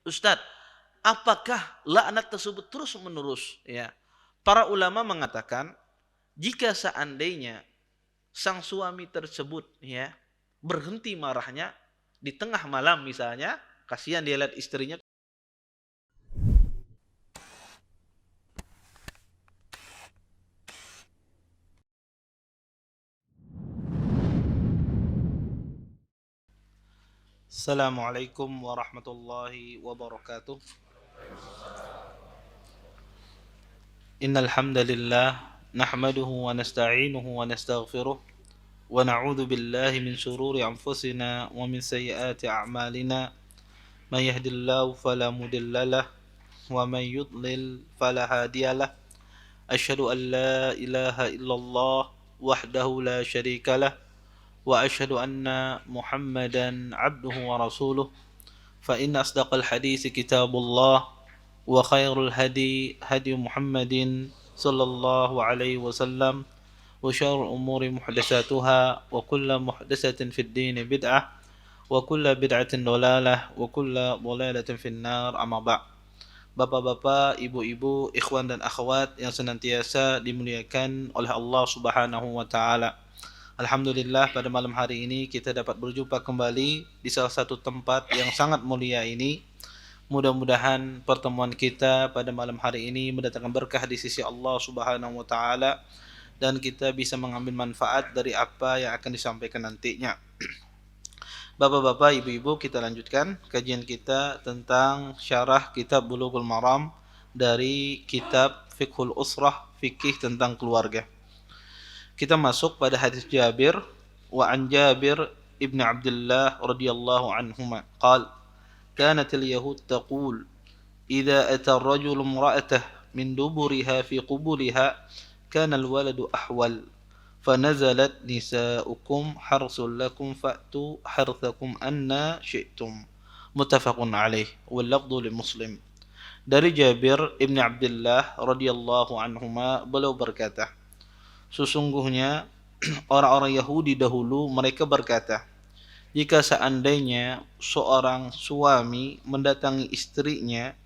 Ustadz, apakah laknat tersebut terus menerus? Ya, para ulama mengatakan jika seandainya sang suami tersebut ya berhenti marahnya di tengah malam misalnya, kasihan dia lihat istrinya. Assalamualaikum warahmatullahi wabarakatuh. Innal hamdalillah nahmaduhu wa nasta'inuhu wa nastaghfiruh wa na'udzu billahi min shururi anfusina wa min sayyiati a'malina. May yahdihillahu fala mudilla lahu wa may yudlil fala hadiyalah. Asyhadu an la ilaha illallah wahdahu la syarika lah wa asyhadu anna Muhammadan abduhu wa rasuluh. Fa inna asdaqal hadits kitabullah wa khairul hadi hadi Muhammadin sallallahu alaihi wasallam wa syarrul umuri muhdatsatuha wa kullu muhdatsatin fid din bid'ah wa kullu bid'atin dhalalah wa kullu dhalalatin finnar. Amma ba'd. Bapak-bapak, ibu-ibu, ikhwan dan akhwat yang senantiasa dimuliakan oleh Allah Subhanahu wa taala. Alhamdulillah pada malam hari ini kita dapat berjumpa kembali di salah satu tempat yang sangat mulia ini. Mudah-mudahan pertemuan kita pada malam hari ini mendatangkan berkah di sisi Allah Subhanahu wa taala dan kita bisa mengambil manfaat dari apa yang akan disampaikan nantinya. Bapak-bapak, ibu-ibu, kita lanjutkan kajian kita tentang syarah kitab Bulughul Maram dari kitab Fiqhul Usrah, fikih tentang keluarga. Kita masuk pada hadis Jabir, wa an Jabir ibn Abdullah radhiyallahu anhuma qala kanat al-yahud taqul idza ata ar-rajul imra'atahu min duburiha fi qubuliha kana al-waladu ahwal. فنزلت نساؤكم حرث لكم فأتوا حرثكم أن شئتم متفق عليه واللفظ لمسلم. Dari Jabir ibn Abdullah radhiyallahu anhuma beliau berkata, sesungguhnya orang-orang Yahudi dahulu mereka berkata, jika seandainya seorang suami mendatangi istrinya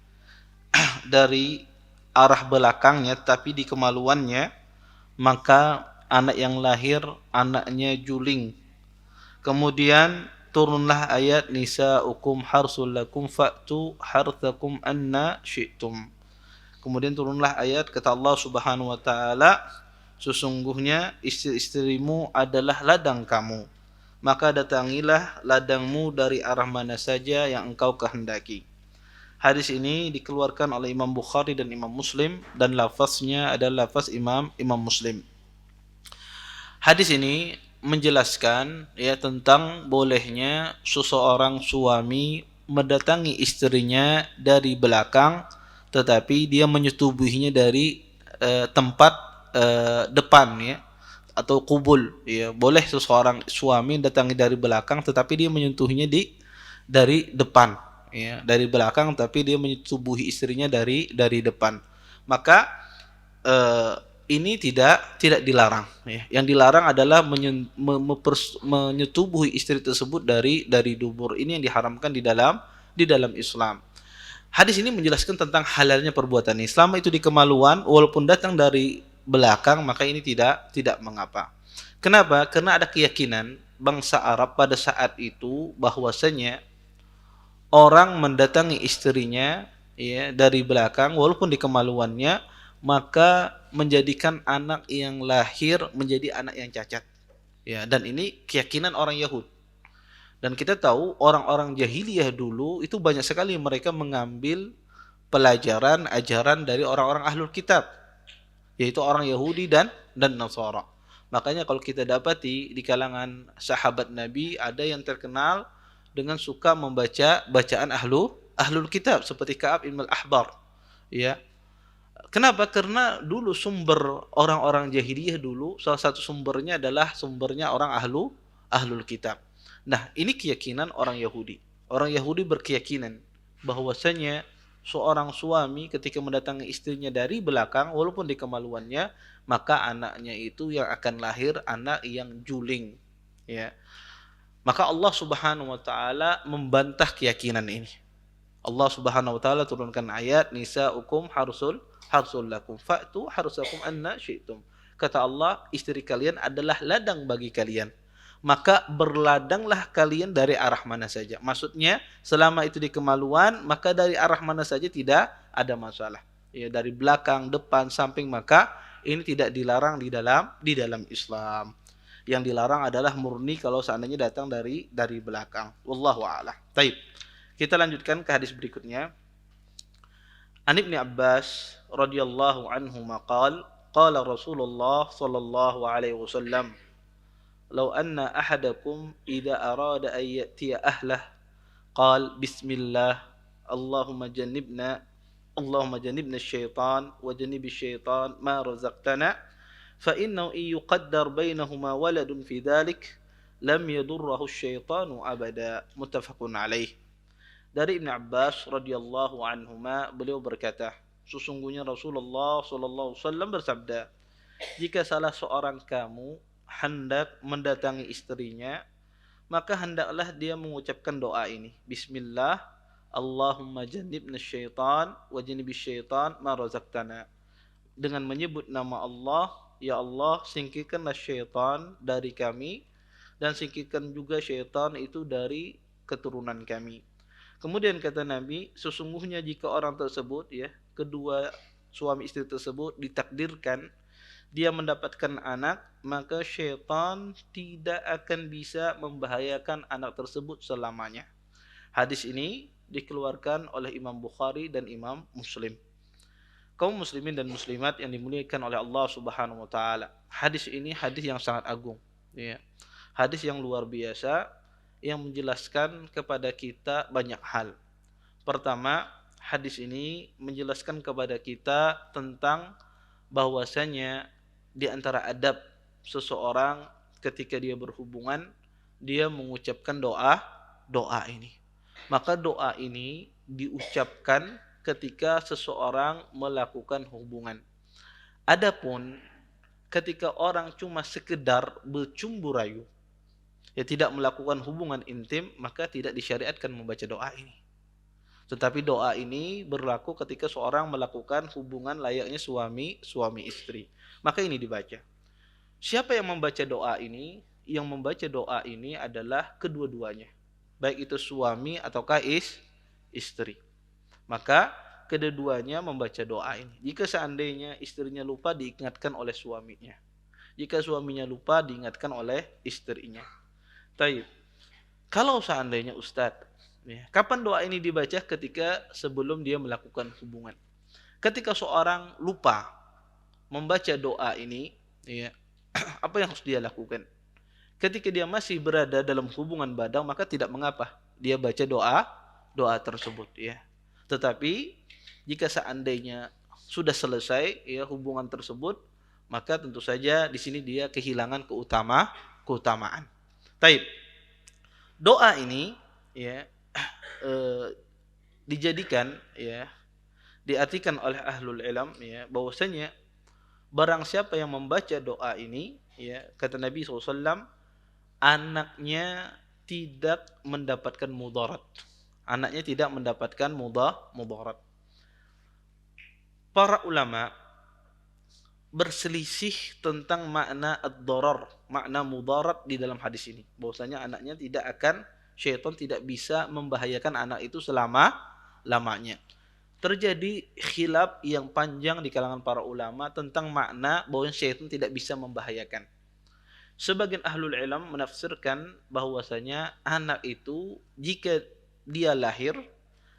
dari arah belakangnya tapi di kemaluannya, maka anak yang lahir anaknya juling. Kemudian turunlah ayat nisaukum harsul lakum fa'tu harthakum anna syi'tum. Kemudian turunlah ayat kata Allah Subhanahu wa taala, sesungguhnya istri-istrimu adalah ladang kamu, maka datangilah ladangmu dari arah mana saja yang engkau kehendaki. Hadis ini dikeluarkan oleh Imam Bukhari dan Imam Muslim dan lafaznya adalah lafaz Imam Muslim. Hadis ini menjelaskan ya tentang bolehnya seseorang suami mendatangi istrinya dari belakang tetapi dia menyetubuhinya dari tempat depan ya atau kubul ya. Boleh seseorang suami datangi dari belakang tetapi dia menyentuhnya dari depan ya, dari belakang tapi dia menyetubuhi istrinya dari depan. Maka ini tidak dilarang ya. Yang dilarang adalah menyetubuhi istri tersebut dari dubur. Ini yang diharamkan di dalam Islam. Hadis ini menjelaskan tentang halalnya perbuatan ini. Selama itu di kemaluan walaupun datang dari belakang maka ini tidak mengapa. Kenapa? Karena ada keyakinan bangsa Arab pada saat itu bahwasanya orang mendatangi istrinya ya dari belakang walaupun di kemaluannya, maka menjadikan anak yang lahir menjadi anak yang cacat. Ya, dan ini keyakinan orang Yahudi. Dan kita tahu orang-orang jahiliyah dulu itu banyak sekali mereka mengambil pelajaran ajaran dari orang-orang ahlul kitab, yaitu orang Yahudi dan Nasara. Makanya kalau kita dapati di kalangan sahabat Nabi ada yang terkenal dengan suka membaca bacaan ahlul kitab seperti Ka'ab bin al-Ahbar. Ya. Kenapa? Karena dulu sumber orang-orang jahiliyah dulu salah satu sumbernya adalah sumbernya orang ahlul kitab. Nah, ini keyakinan orang Yahudi. Orang Yahudi berkeyakinan bahwasanya seorang suami ketika mendatangi istrinya dari belakang walaupun di kemaluannya, maka anaknya itu yang akan lahir anak yang juling. Ya. Maka Allah Subhanahu wa taala membantah keyakinan ini. Allah Subhanahu wa taala turunkan ayat nisaukum harsul lakum fa'tu harsakum anna syi'tum. Kata Allah, istri kalian adalah ladang bagi kalian. Maka berladanglah kalian dari arah mana saja. Maksudnya, selama itu di kemaluan, maka dari arah mana saja tidak ada masalah. Ya, dari belakang, depan, samping, maka ini tidak dilarang di dalam Islam. Yang dilarang adalah murni kalau seandainya datang dari belakang. Wallahu a'lam. Baik. Kita lanjutkan ke hadis berikutnya. An Ibnu Abbas radhiyallahu anhu maqal qala Rasulullah sallallahu alaihi wasallam law anna ahadakum idza arada an ya'tiya ahlah qala bismillah Allahumma jannibna asy-syaitan wa jannibish syaitan ma razaqtana fa innahu in yuqaddar bainahuma waladun fi dzalik lam yadurruhu asy-syaitanu abada. Muttafaqun alaih. Dari Ibnu Abbas radhiyallahu anhuma, beliau berkata, sesungguhnya Rasulullah sallallahu alaihi wasallam bersabda, jika salah seorang kamu hendak mendatangi istrinya, maka hendaklah dia mengucapkan doa ini, Bismillah, Allahumma jannibna syaitan wa jannibish syaitan ma razaqtana. Dengan menyebut nama Allah, ya Allah, singkirkanlah syaitan dari kami dan singkirkan juga syaitan itu dari keturunan kami. Kemudian kata Nabi, sesungguhnya jika orang tersebut, ya, kedua suami istri tersebut ditakdirkan dia mendapatkan anak, maka syaitan tidak akan bisa membahayakan anak tersebut selamanya. Hadis ini dikeluarkan oleh Imam Bukhari dan Imam Muslim. Kaum muslimin dan muslimat yang dimuliakan oleh Allah Subhanahu wa taala. Hadis ini hadis yang sangat agung, ya. Hadis yang luar biasa yang menjelaskan kepada kita banyak hal. Pertama, hadis ini menjelaskan kepada kita tentang bahwasanya di antara adab seseorang ketika dia berhubungan, dia mengucapkan doa ini. Maka doa ini diucapkan ketika seseorang melakukan hubungan. Adapun ketika orang cuma sekedar bercumbu rayu, ya tidak melakukan hubungan intim, maka tidak disyariatkan membaca doa ini. Tetapi doa ini berlaku ketika seorang melakukan hubungan layaknya suami istri. Maka ini dibaca. Siapa yang membaca doa ini? Yang membaca doa ini adalah kedua-duanya. Baik itu suami ataukah istri. Maka kedua-duanya membaca doa ini. Jika seandainya istrinya lupa, diingatkan oleh suaminya. Jika suaminya lupa, diingatkan oleh istrinya. Taib. Kalau seandainya Ustadz, ya, kapan doa ini dibaca? Ketika sebelum dia melakukan hubungan. Ketika seorang lupa membaca doa ini, ya, apa yang harus dia lakukan? Ketika dia masih berada dalam hubungan badan, maka tidak mengapa dia baca doa tersebut, ya. Tetapi jika seandainya sudah selesai, ya, hubungan tersebut, maka tentu saja di sini dia kehilangan keutamaan. Taib. Doa ini, ya, dijadikan, ya, diartikan oleh ahlul ilm, ya, bahwasanya barang siapa yang membaca doa ini, ya, kata Nabi SAW, anaknya tidak mendapatkan mudarat. Anaknya tidak mendapatkan mudarat. Para ulama berselisih tentang makna ad-darar, makna mudarat di dalam hadis ini. Bahwasanya anaknya syaitan tidak bisa membahayakan anak itu selama-lamanya. Terjadi khilaf yang panjang di kalangan para ulama tentang makna bahwa syaitan tidak bisa membahayakan. Sebagian ahlul ilm menafsirkan bahwasanya anak itu jika dia lahir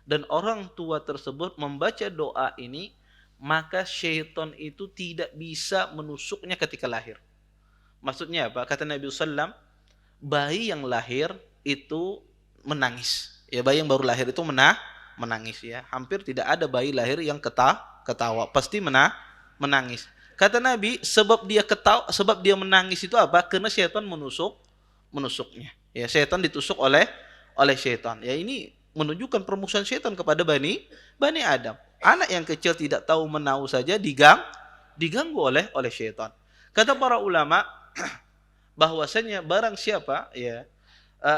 dan orang tua tersebut membaca doa ini, maka syaitan itu tidak bisa menusuknya ketika lahir. Maksudnya apa? Kata Nabi SAW, bayi yang lahir itu menangis. Ya, bayi yang baru lahir itu menangis, ya. Hampir tidak ada bayi lahir yang ketawa, pasti menangis. Kata Nabi, sebab dia menangis itu apa? Karena syaitan menusuknya. Ya, syaitan ditusuk oleh syaitan. Ya, ini menunjukkan permusuhan syaitan kepada Bani Adam. Anak yang kecil tidak tahu menahu saja diganggu oleh syaitan. Kata para ulama bahwasanya barang siapa, ya,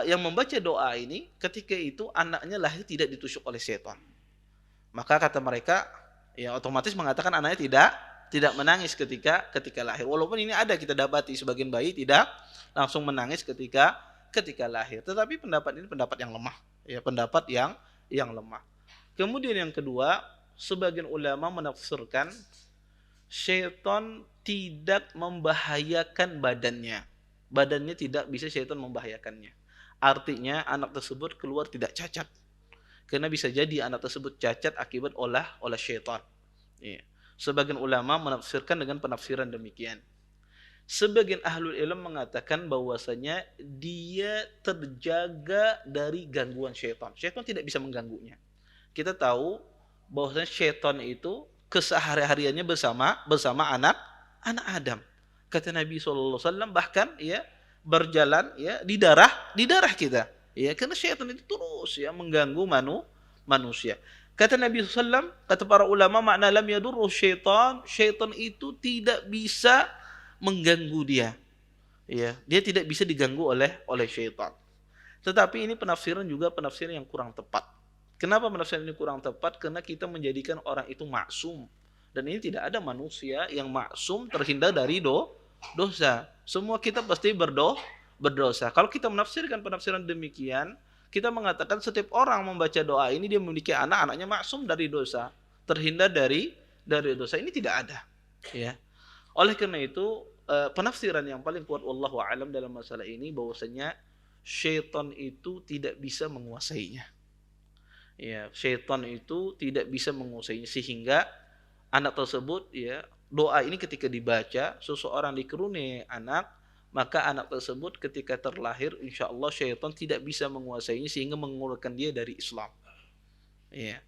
yang membaca doa ini ketika itu anaknya lahir tidak ditusuk oleh setan. Maka kata mereka, ya otomatis mengatakan anaknya tidak menangis ketika lahir. Walaupun ini ada kita dapati sebagian bayi tidak langsung menangis ketika lahir. Tetapi pendapat ini pendapat yang lemah, ya pendapat yang lemah. Kemudian yang kedua, sebagian ulama menafsirkan syaitan tidak membahayakan badannya. Badannya tidak bisa syaitan membahayakannya. Artinya anak tersebut keluar tidak cacat. Karena bisa jadi anak tersebut cacat akibat oleh syaitan. Ya. Sebagian ulama menafsirkan dengan penafsiran demikian. Sebagian ahlul ilm mengatakan bahwasanya dia terjaga dari gangguan syaitan. Syaitan tidak bisa mengganggunya. Kita tahu bahwasanya syaitan itu kesehari-hariannya bersama anak Adam. Kata Nabi SAW bahkan ya berjalan ya di darah kita. Ya, karena syaitan itu terus ya mengganggu manusia. Kata Nabi SAW, kata para ulama, makna lam yadurru syaitan, syaitan itu tidak bisa mengganggu dia. Ya, dia tidak bisa diganggu oleh syaitan. Tetapi ini penafsiran juga penafsiran yang kurang tepat. Kenapa penafsiran ini kurang tepat? Karena kita menjadikan orang itu maksum. Dan ini tidak ada manusia yang maksum terhindar dari dosa. Semua kita pasti berdosa. Kalau kita menafsirkan penafsiran demikian, kita mengatakan setiap orang membaca doa ini dia memiliki anaknya maksum dari dosa, terhindar dari dosa. Ini tidak ada. Ya. Oleh karena itu, penafsiran yang paling kuat wallahu a'lam dalam masalah ini bahwasanya syaitan itu tidak bisa menguasainya. Ya, syaitan itu tidak bisa menguasainya sehingga anak tersebut ya doa ini ketika dibaca seseorang dikeruni anak, maka anak tersebut ketika terlahir insya Allah syaitan tidak bisa menguasainya sehingga mengeluarkan dia dari Islam. Ya.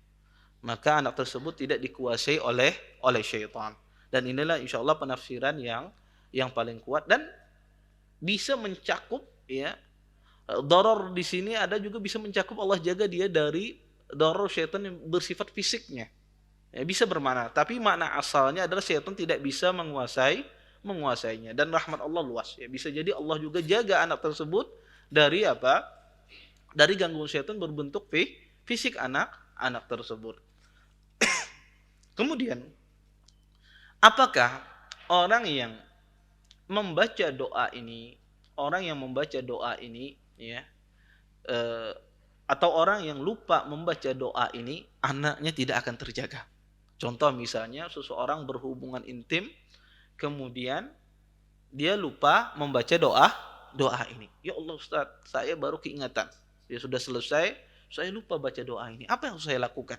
Maka anak tersebut tidak dikuasai oleh syaitan. Dan inilah insya Allah penafsiran yang paling kuat dan bisa mencakup ya. Doror di sini ada juga bisa mencakup Allah jaga dia dari doror syaitan yang bersifat fisiknya. Ya, bisa bermakna, tapi makna asalnya adalah syaitan tidak bisa menguasainya dan rahmat Allah luas. Ya, bisa jadi Allah juga jaga anak tersebut dari apa? Dari gangguan syaitan berbentuk fisik anak tersebut. Kemudian, apakah orang yang membaca doa ini, ya, atau orang yang lupa membaca doa ini, anaknya tidak akan terjaga. Contoh misalnya seseorang berhubungan intim, kemudian dia lupa membaca doa ini. Ya Allah Ustaz, saya baru keingatan. Ya sudah selesai, saya lupa baca doa ini. Apa yang harus saya lakukan?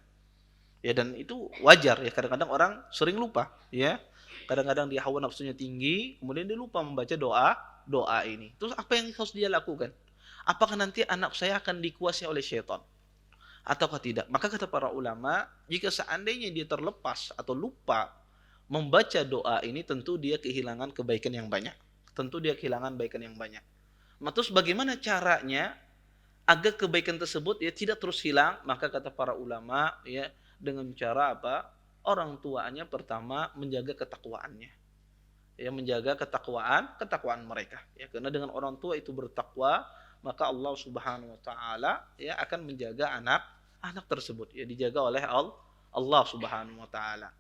Ya dan itu wajar ya, kadang-kadang orang sering lupa ya. Kadang-kadang dia hawa nafsunya tinggi, kemudian dia lupa membaca doa ini. Terus apa yang harus dia lakukan? Apakah nanti anak saya akan dikuasai oleh syaitan? Ataukah tidak? Maka kata para ulama, jika seandainya dia terlepas atau lupa membaca doa ini, tentu dia kehilangan kebaikan yang banyak. Terus bagaimana caranya agar kebaikan tersebut ya tidak terus hilang? Maka kata para ulama ya dengan cara apa? Orang tuanya pertama menjaga ketakwaannya. Ya menjaga ketakwaan mereka. Ya karena dengan orang tua itu bertakwa, maka Allah Subhanahu wa taala ya akan menjaga anak tersebut ya dijaga oleh Allah Subhanahu wa taala.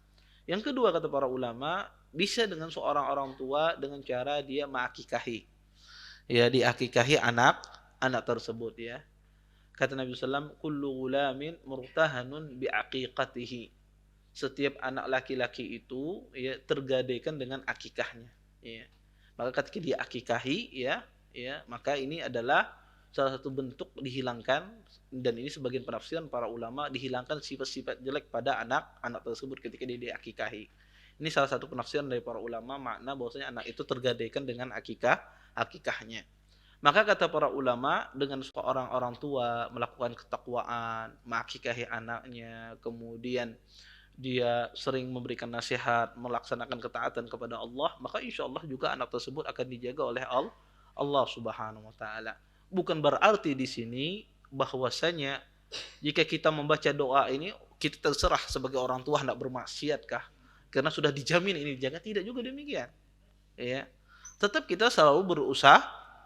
Yang kedua kata para ulama, bisa dengan seorang orang tua dengan cara dia mengakikahi. Ya diakikahi anak tersebut ya. Kata Nabi sallallahu alaihi wasallam, kullu ghulamin murtahanun biaqiqatihi. Setiap anak laki-laki itu ya tergadaikan dengan akikahnya ya. Maka ketika dia akikahi ya maka ini adalah salah satu bentuk dihilangkan, dan ini sebagian penafsiran para ulama, dihilangkan sifat-sifat jelek pada anak tersebut ketika dia diakikahi. Ini salah satu penafsiran dari para ulama, makna bahwasanya anak itu tergadaikan dengan akikahnya. Maka kata para ulama, dengan seorang orang tua melakukan ketakwaan, mengakikahi anaknya, kemudian dia sering memberikan nasihat, melaksanakan ketaatan kepada Allah, maka insya Allah juga anak tersebut akan dijaga oleh Allah Subhanahu wa taala. Bukan berarti di sini bahwasanya jika kita membaca doa ini kita terserah sebagai orang tua hendak bermaksiatkah karena sudah dijamin ini dijaga, tidak juga demikian. Ya. Tetap kita selalu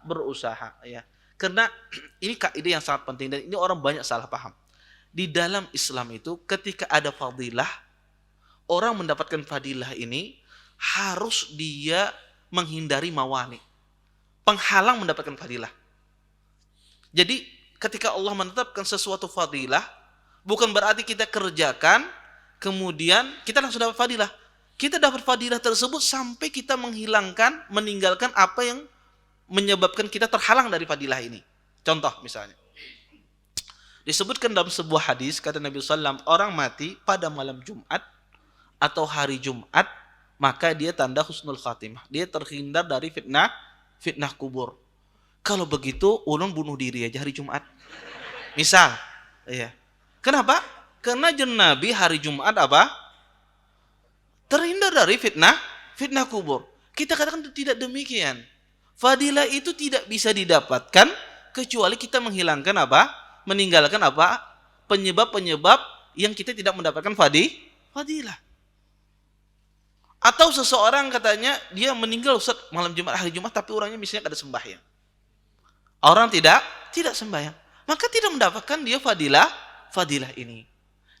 berusaha ya. Karena ini kaidah yang sangat penting dan ini orang banyak salah paham. Di dalam Islam itu ketika ada fadilah, orang mendapatkan fadilah ini harus dia menghindari mawani, penghalang mendapatkan fadilah. Jadi ketika Allah menetapkan sesuatu fadilah, bukan berarti kita kerjakan kemudian kita langsung dapat fadilah. Kita dapat fadilah tersebut sampai kita meninggalkan apa yang menyebabkan kita terhalang dari fadilah ini. Contoh misalnya, disebutkan dalam sebuah hadis, kata Nabi SAW, orang mati pada malam Jumat atau hari Jumat, maka dia tanda husnul khatimah. Dia terhindar dari fitnah kubur. Kalau begitu, ulun bunuh diri aja hari Jumat. Misal, iya. Kenapa? Karena Nabi hari Jumat apa? Terhindar dari fitnah kubur. Kita katakan tidak demikian. Fadilah itu tidak bisa didapatkan kecuali kita menghilangkan apa? Meninggalkan apa? Penyebab-penyebab yang kita tidak mendapatkan fadilah. Atau seseorang katanya dia meninggal Ustaz malam Jumat, hari Jumat, tapi orangnya misalnya ada sembahyang. Orang tidak sembahyang, maka tidak mendapatkan dia fadilah ini.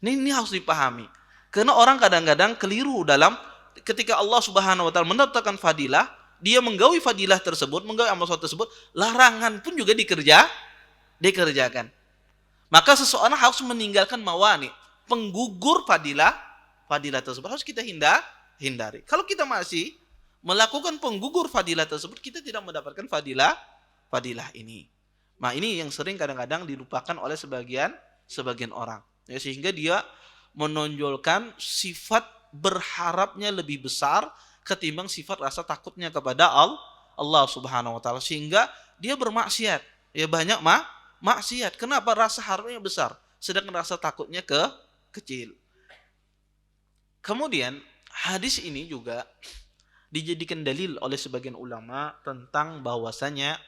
Ini harus dipahami. Karena orang kadang-kadang keliru dalam ketika Allah Subhanahu wa taala menetapkan fadilah, dia menggaui fadilah tersebut, menggaui amal soleh tersebut, larangan pun juga dikerjakan. Maka seseorang harus meninggalkan mawani, penggugur fadilah tersebut harus kita hindari. Kalau kita masih melakukan penggugur fadilah tersebut, kita tidak mendapatkan fadilah ini. Nah, ini yang sering kadang-kadang dilupakan oleh sebagian orang. Ya, sehingga dia menonjolkan sifat berharapnya lebih besar ketimbang sifat rasa takutnya kepada Allah Subhanahu wa taala, sehingga dia bermaksiat. Ya banyak maksiat. Kenapa? Rasa harapnya besar sedangkan rasa takutnya kecil. Kemudian hadis ini juga dijadikan dalil oleh sebagian ulama tentang bahwasanya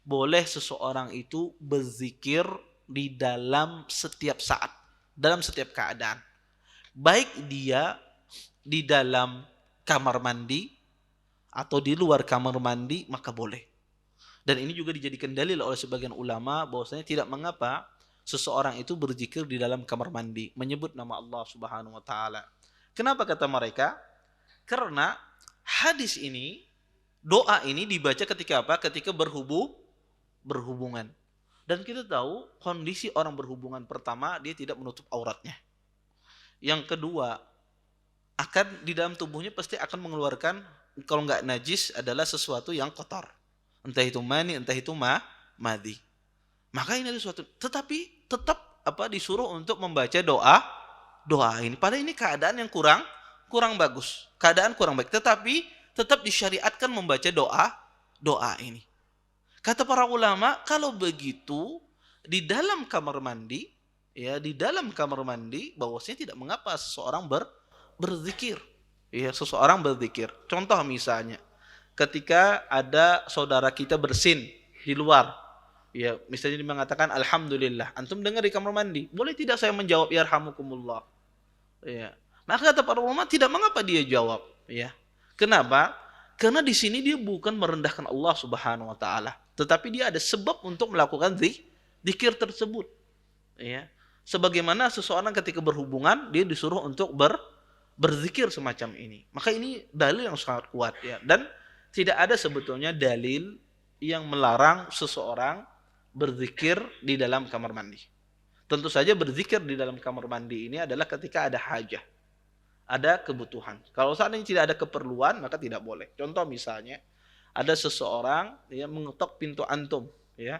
boleh seseorang itu berzikir di dalam setiap saat, dalam setiap keadaan. Baik dia di dalam kamar mandi atau di luar kamar mandi, maka boleh. Dan ini juga dijadikan dalil oleh sebagian ulama bahwasanya tidak mengapa seseorang itu berzikir di dalam kamar mandi, menyebut nama Allah Subhanahu wa taala. Kenapa kata mereka? Karena hadis ini, doa ini dibaca ketika apa? Ketika berhubungan. Dan kita tahu kondisi orang berhubungan, pertama dia tidak menutup auratnya. Yang kedua, akan di dalam tubuhnya pasti akan mengeluarkan, kalau nggak najis adalah sesuatu yang kotor. Entah itu mani, entah itu madi. Maka ini adalah sesuatu. Tetapi tetap disuruh untuk membaca doa ini. Padahal ini keadaan yang kurang bagus. Keadaan kurang baik. Tetapi tetap disyariatkan membaca doa ini. Kata para ulama, kalau begitu di dalam kamar mandi, bahwasanya tidak mengapa seseorang berzikir. Ya, seseorang berzikir. Contoh misalnya, ketika ada saudara kita bersin di luar, ya, misalnya dia mengatakan alhamdulillah, antum dengar di kamar mandi, boleh tidak saya menjawab yarhamukumullah? Ya. Maka kata para ulama tidak mengapa dia jawab, ya. Kenapa? Karena di sini dia bukan merendahkan Allah Subhanahu wa taala, tetapi dia ada sebab untuk melakukan zikir tersebut. Ya. Sebagaimana seseorang ketika berhubungan dia disuruh untuk berzikir semacam ini. Maka ini dalil yang sangat kuat, ya. Dan tidak ada sebetulnya dalil yang melarang seseorang berzikir di dalam kamar mandi. Tentu saja berzikir di dalam kamar mandi ini adalah ketika ada hajah, ada kebutuhan. Kalau seandainya tidak ada keperluan, maka tidak boleh. Contoh misalnya, ada seseorang yang mengetok pintu antum, ya.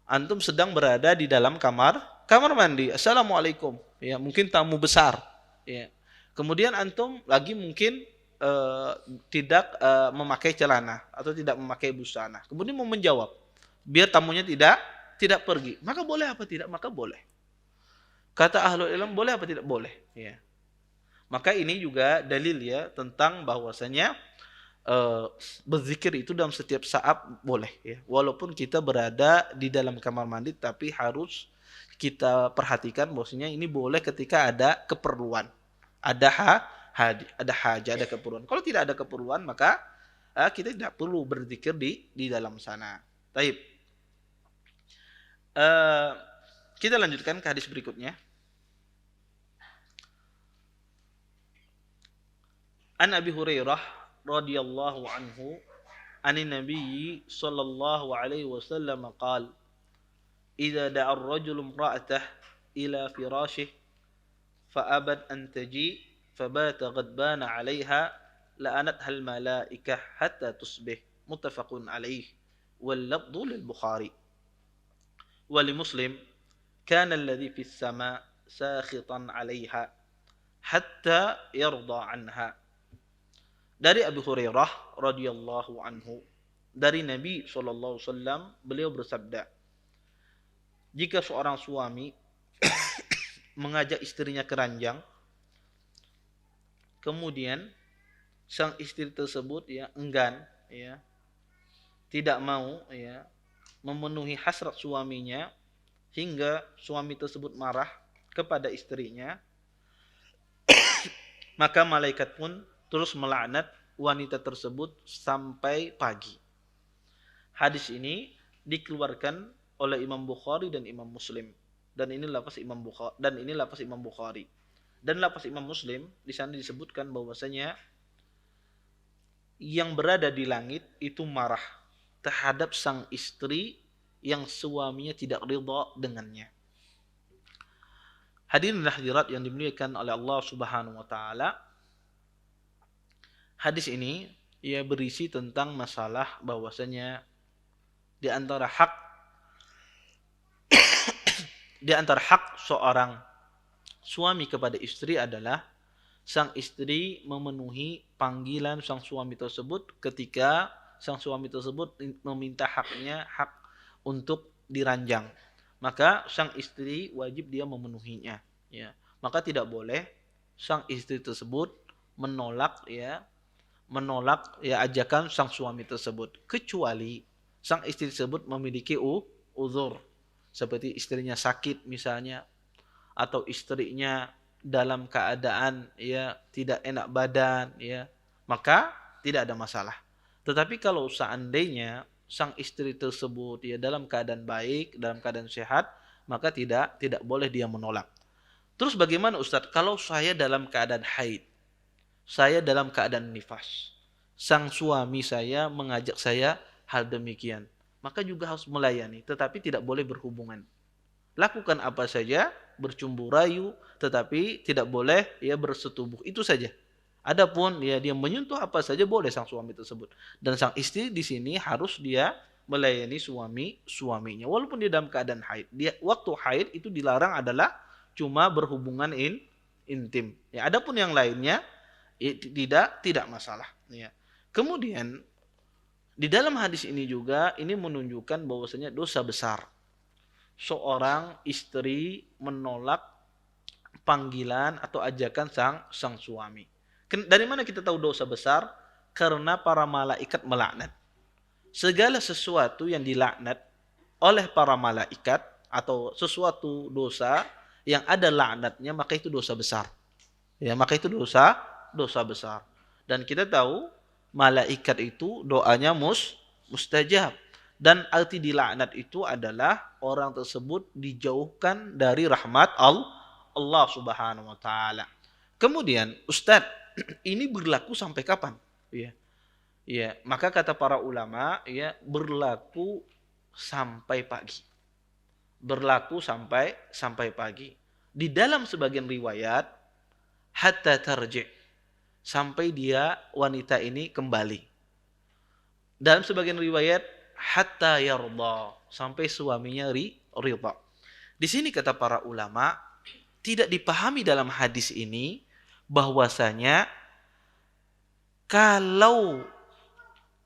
Antum sedang berada di dalam kamar mandi. Assalamualaikum. Ya, mungkin tamu besar, ya. Kemudian antum lagi mungkin tidak memakai celana atau tidak memakai busana. Kemudian mau menjawab, biar tamunya tidak pergi. Maka boleh apa tidak? Maka boleh. Kata ahlul ilm, boleh apa tidak? Boleh, ya. Maka ini juga dalil, ya, tentang bahwasanya berzikir itu dalam setiap saat boleh, ya. Walaupun kita berada di dalam kamar mandi, tapi harus kita perhatikan bahwasanya ini boleh ketika ada keperluan, ada hajat, ada keperluan. Kalau tidak ada keperluan, maka kita tidak perlu berzikir di dalam sana. Taib. Uh, kita lanjutkan ke hadis berikutnya. An Abi Hurairah radhiyallahu anhu anin Nabi sallallahu alaihi wasallam qala idza da'a ar-rajulu imra'atahu ila firashihi فأبت أن تجيء فبات غضبان عليها لعنتها الملائكة حتى تصبح متفق عليه واللفظ للبخاري ولمسلم كان الذي في السماء ساخطا عليها حتى يرضى عنها. Dari Abu Hurairah radhiyallahu anhu, dari Nabi sallallahu alaihi wasallam, beliau bersabda, jika seorang suami mengajak istrinya ke ranjang, kemudian sang istri tersebut ya enggan, ya tidak mau ya memenuhi hasrat suaminya hingga suami tersebut marah kepada istrinya, maka malaikat pun terus melaknat wanita tersebut sampai pagi. Hadis ini dikeluarkan oleh Imam Bukhari dan Imam Muslim. Dan ini lafaz Imam Bukhari dan lafaz Imam Muslim di sana disebutkan bahwasanya yang berada di langit itu marah terhadap sang istri yang suaminya tidak ridha dengannya. Hadirin dan hadirat yang dimuliakan oleh Allah Subhanahu wa taala, hadis ini ia berisi tentang masalah bahwasanya di antara hak seorang suami kepada istri adalah sang istri memenuhi panggilan sang suami tersebut ketika sang suami tersebut meminta hak untuk diranjang. Maka sang istri wajib dia memenuhinya, ya. Maka tidak boleh sang istri tersebut menolak ajakan sang suami tersebut, kecuali sang istri tersebut memiliki uzur, seperti istrinya sakit misalnya, atau istrinya dalam keadaan ya tidak enak badan, ya, maka tidak ada masalah. Tetapi kalau seandainya sang istri tersebut ya dalam keadaan baik, dalam keadaan sehat, maka tidak boleh dia menolak. Terus bagaimana Ustadz kalau saya dalam keadaan haid, saya dalam keadaan nifas, sang suami saya mengajak saya hal demikian, maka juga harus melayani, tetapi tidak boleh berhubungan. Lakukan apa saja, bercumbu rayu, tetapi tidak boleh ya bersetubuh, itu saja. Adapun ya dia menyentuh apa saja boleh sang suami tersebut. Dan sang istri di sini harus dia melayani suaminya walaupun dia dalam keadaan haid. Dia waktu haid itu dilarang adalah cuma berhubungan intim. Ya, adapun yang lainnya tidak masalah, ya. Kemudian di dalam hadis ini juga ini menunjukkan bahwasanya dosa besar seorang istri menolak panggilan atau ajakan sang suami. Dari mana kita tahu dosa besar? Karena para malaikat melaknat. Segala sesuatu yang dilaknat oleh para malaikat atau sesuatu dosa yang ada laknatnya, maka itu dosa besar. Ya, maka itu dosa besar. Dan kita tahu malaikat itu doanya mustajab. Dan arti dilaknat itu adalah orang tersebut dijauhkan dari rahmat Allah Subhanahu wa taala. Kemudian, Ustadz, ini berlaku sampai kapan? Ya. Ya, maka kata para ulama, ya, berlaku sampai pagi. Berlaku sampai pagi. Di dalam sebagian riwayat hatta tarji', sampai dia wanita ini kembali. Dalam sebagian riwayat hatta yarda, sampai suaminya ridha. Di sini kata para ulama, tidak dipahami dalam hadis ini bahwasanya kalau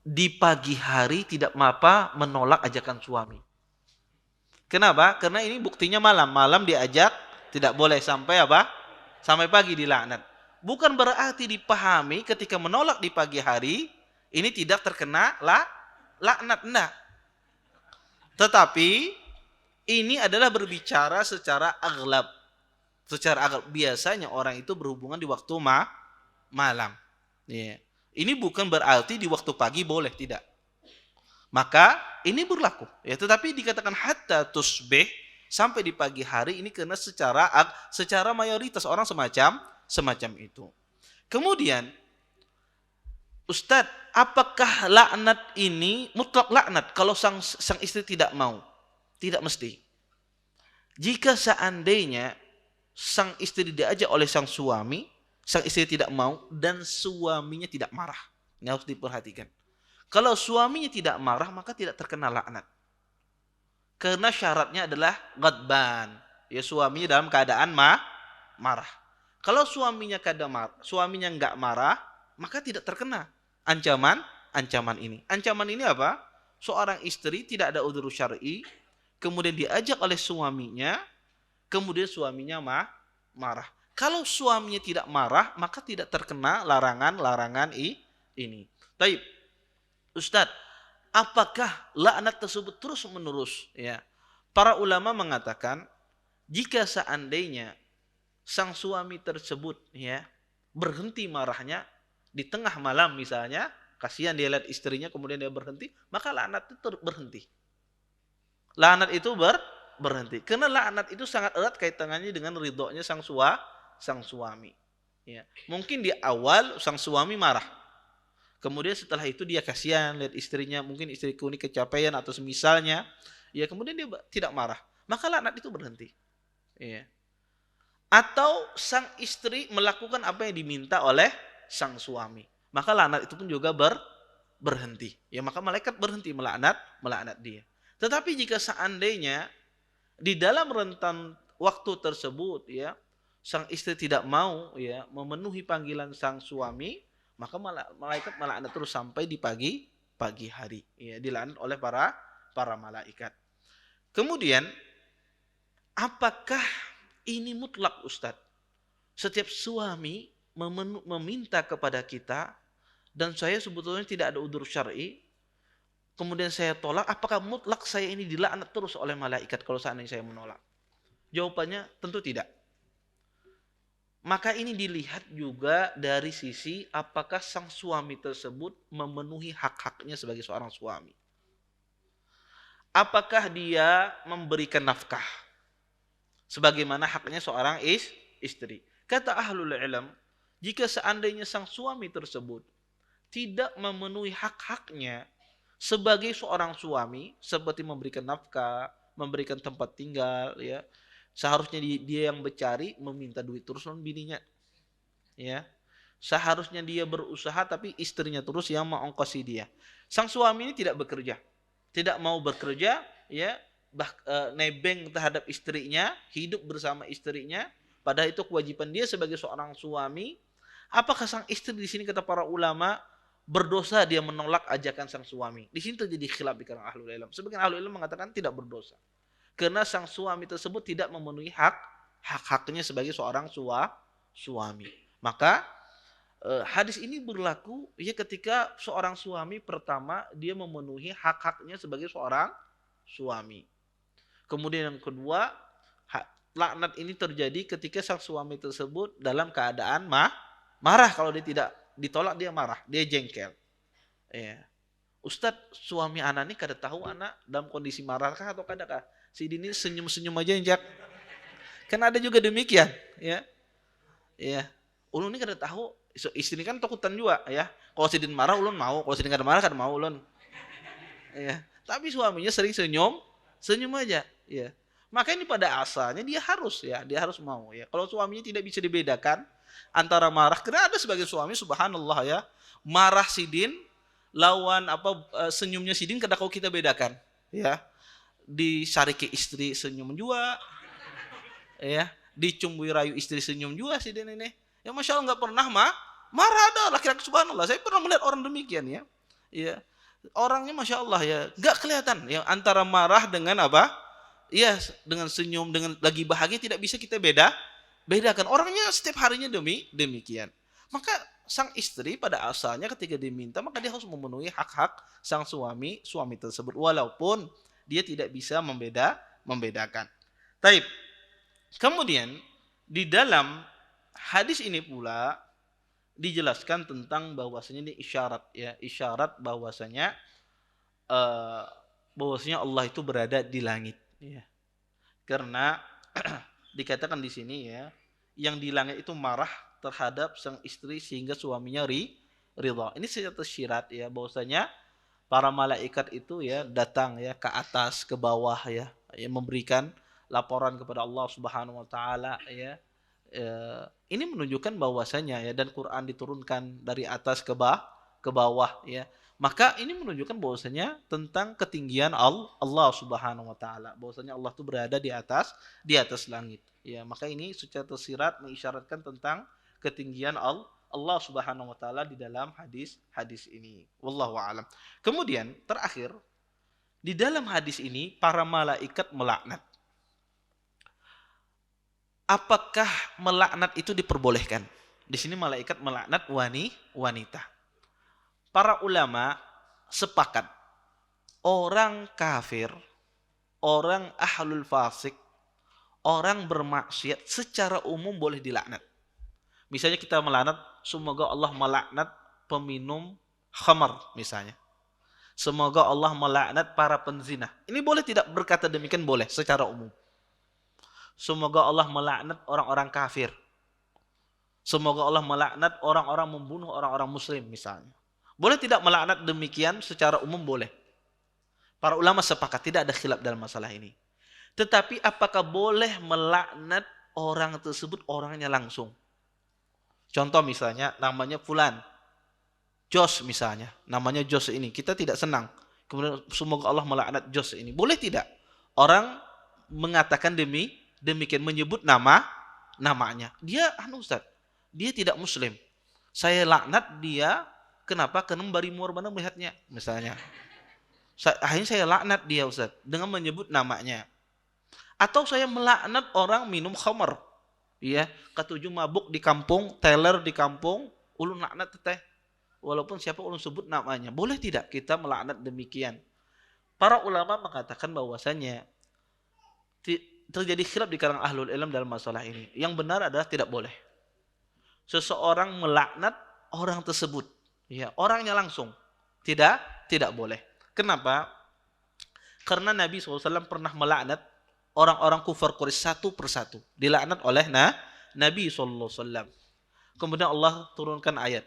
di pagi hari tidak apa menolak ajakan suami. Kenapa? Karena ini buktinya malam diajak tidak boleh sampai apa? Sampai pagi dilaknat. Bukan berarti dipahami ketika menolak di pagi hari ini tidak terkena laknat, enggak. Tetapi ini adalah berbicara secara aghlab. Secara aghlab biasanya orang itu berhubungan di waktu malam. Ya. Ini bukan berarti di waktu pagi boleh, tidak. Maka ini berlaku. Ya, tetapi dikatakan hatta tusbih, sampai di pagi hari, ini karena secara mayoritas orang semacam itu. Kemudian, Ustadz, apakah laknat ini mutlak laknat kalau sang istri tidak mau? Tidak mesti. Jika seandainya sang istri diajak oleh sang istri tidak mau dan suaminya tidak marah. Ini harus diperhatikan. Kalau suaminya tidak marah, maka tidak terkena laknat. Karena syaratnya adalah ghadban. Ya, suaminya dalam keadaan marah. Kalau suaminya enggak marah, maka tidak terkena ancaman ini. Ancaman ini apa? Seorang istri tidak ada udzur syar'i, kemudian diajak oleh suaminya, kemudian suaminya marah. Kalau suaminya tidak marah, maka tidak terkena larangan ini. Baik, Ustadz, apakah laknat tersebut terus menerus? Ya, para ulama mengatakan jika seandainya sang suami tersebut ya berhenti marahnya di tengah malam misalnya, kasihan dia lihat istrinya kemudian dia berhenti, maka laknat itu berhenti. Laknat itu berhenti. Karena laknat itu sangat erat kaitannya dengan ridhonya sang suami. Ya. Mungkin di awal sang suami marah. Kemudian setelah itu dia kasihan lihat istrinya, mungkin istriku ini kecapean atau semisalnya, ya kemudian dia tidak marah. Maka laknat itu berhenti. Ya. Atau sang istri melakukan apa yang diminta oleh sang suami, maka laknat itu pun juga berhenti. Ya, maka malaikat berhenti melaknat dia. Tetapi jika seandainya di dalam rentan waktu tersebut ya sang istri tidak mau ya memenuhi panggilan sang suami, maka malaikat melaknat terus sampai di pagi hari. Ya, dilaknat oleh para malaikat. Kemudian apakah ini mutlak, Ustadz? Setiap suami meminta kepada kita dan saya sebetulnya tidak ada udzur syar'i, kemudian saya tolak, apakah mutlak saya ini dilaknat terus oleh malaikat kalau seandainya saya menolak? Jawabannya tentu tidak. Maka ini dilihat juga dari sisi apakah sang suami tersebut memenuhi hak-haknya sebagai seorang suami. Apakah dia memberikan nafkah sebagaimana haknya seorang istri? Kata ahlul ilm, jika seandainya sang suami tersebut tidak memenuhi hak-haknya sebagai seorang suami, seperti memberikan nafkah, memberikan tempat tinggal, ya, seharusnya dia yang mencari, meminta duit terus non bininya, ya, seharusnya dia berusaha tapi istrinya terus yang mengongkosi dia. Sang suami ini tidak bekerja, tidak mau bekerja, ya, nebeng terhadap istrinya, hidup bersama istrinya, padahal itu kewajiban dia sebagai seorang suami. Apakah sang istri di sini kata para ulama berdosa dia menolak ajakan sang suami? Di sini terjadi khilaf di kalangan ahlul ilm. Sebagian ahlul ilm mengatakan tidak berdosa, karena sang suami tersebut tidak memenuhi hak-haknya sebagai seorang suami. Maka hadis ini berlaku ya ketika seorang suami pertama dia memenuhi hak-haknya sebagai seorang suami. Kemudian yang kedua, laknat ini terjadi ketika sang suami tersebut dalam keadaan marah. Kalau dia tidak ditolak dia marah, dia jengkel. Ya. Ustadz, suami anak ini kada tahu anak dalam kondisi marahkah atau kadakah? Si ini senyum-senyum aja injak. Kan ada juga demikian, ya. Ya. Ulun ini kada tahu, istri kan takutan juga, ya. Kalau si marah ulun mau, kalau si kada marah kada mau ulun. Ya. Tapi suaminya sering senyum aja, ya. Maka ini pada asalnya dia harus mau, ya. Kalau suaminya tidak bisa dibedakan antara marah, karena ada sebagai suami subhanallah ya, marah sidin lawan senyumnya sidin kada kau kita bedakan, ya. Disariki istri senyum juga, ya. Dicumbui rayu istri senyum juga sidin ini. Ya masya Allah nggak pernah marah ada laki-laki subhanallah. Saya pernah melihat orang demikian ya. Ya. Orangnya masya Allah ya nggak kelihatan yang antara marah dengan apa? Ya dengan senyum, dengan lagi bahagia tidak bisa kita bedakan. Orangnya setiap harinya demikian. Maka sang istri pada asalnya ketika diminta maka dia harus memenuhi hak-hak sang suami tersebut walaupun dia tidak bisa membedakan. Taib. Kemudian di dalam hadis ini pula dijelaskan tentang bahwasanya ini isyarat bahwasanya eh, bahwasanya Allah itu berada di langit, ya. Karena dikatakan di sini ya, yang di langit itu marah terhadap sang istri sehingga suaminya ridha. Ini secara syirat ya, bahwasanya para malaikat itu ya datang ya ke atas ke bawah ya, memberikan laporan kepada Allah Subhanahu wa taala ya. Ini menunjukkan bahwasanya ya, dan Quran diturunkan dari atas ke bawah ya. Maka ini menunjukkan bahwasanya tentang ketinggian Allah Subhanahu wa taala. Bahwasanya Allah itu berada di atas langit. Ya, maka ini secara tersirat mengisyaratkan tentang ketinggian Allah Subhanahu wa taala di dalam hadis ini. Wallahu a'lam. Kemudian terakhir, di dalam hadis ini para malaikat melaknat. Apakah melaknat itu diperbolehkan? Di sini malaikat melaknat wanita. Para ulama sepakat orang kafir, orang ahlul fasik, orang bermaksiat secara umum boleh dilaknat. Misalnya kita melaknat, semoga Allah melaknat peminum khamar misalnya. Semoga Allah melaknat para penzina. Ini boleh tidak berkata demikian? Boleh secara umum. Semoga Allah melaknat orang-orang kafir. Semoga Allah melaknat orang-orang membunuh orang-orang muslim misalnya. Boleh tidak melaknat demikian secara umum? Boleh. Para ulama sepakat tidak ada khilaf dalam masalah ini. Tetapi apakah boleh melaknat orang tersebut orangnya langsung? Contoh misalnya namanya Fulan, Jos misalnya. Namanya Jos ini. Kita tidak senang. Kemudian semoga Allah melaknat Jos ini. Boleh tidak orang mengatakan demikian, menyebut namanya. Dia Ustaz, dia tidak muslim. Saya laknat dia, kenapa? Karena bari muarbana melihatnya misalnya. Akhirnya saya laknat dia Ustaz dengan menyebut namanya. Atau saya melaknat orang minum khamar. Ya, ketujuh mabuk di kampung, teler di kampung, ulun laknat teteh. Walaupun siapa ulun sebut namanya. Boleh tidak kita melaknat demikian? Para ulama mengatakan bahwasanya terjadi khilaf di kalangan ahlul ilm dalam masalah ini. Yang benar adalah tidak boleh. Seseorang melaknat orang tersebut, ya, orangnya langsung. Tidak boleh. Kenapa? Karena Nabi SAW pernah melaknat orang-orang kufar Quraisy satu persatu. Dilaknat oleh Nabi SAW. Kemudian Allah turunkan ayat.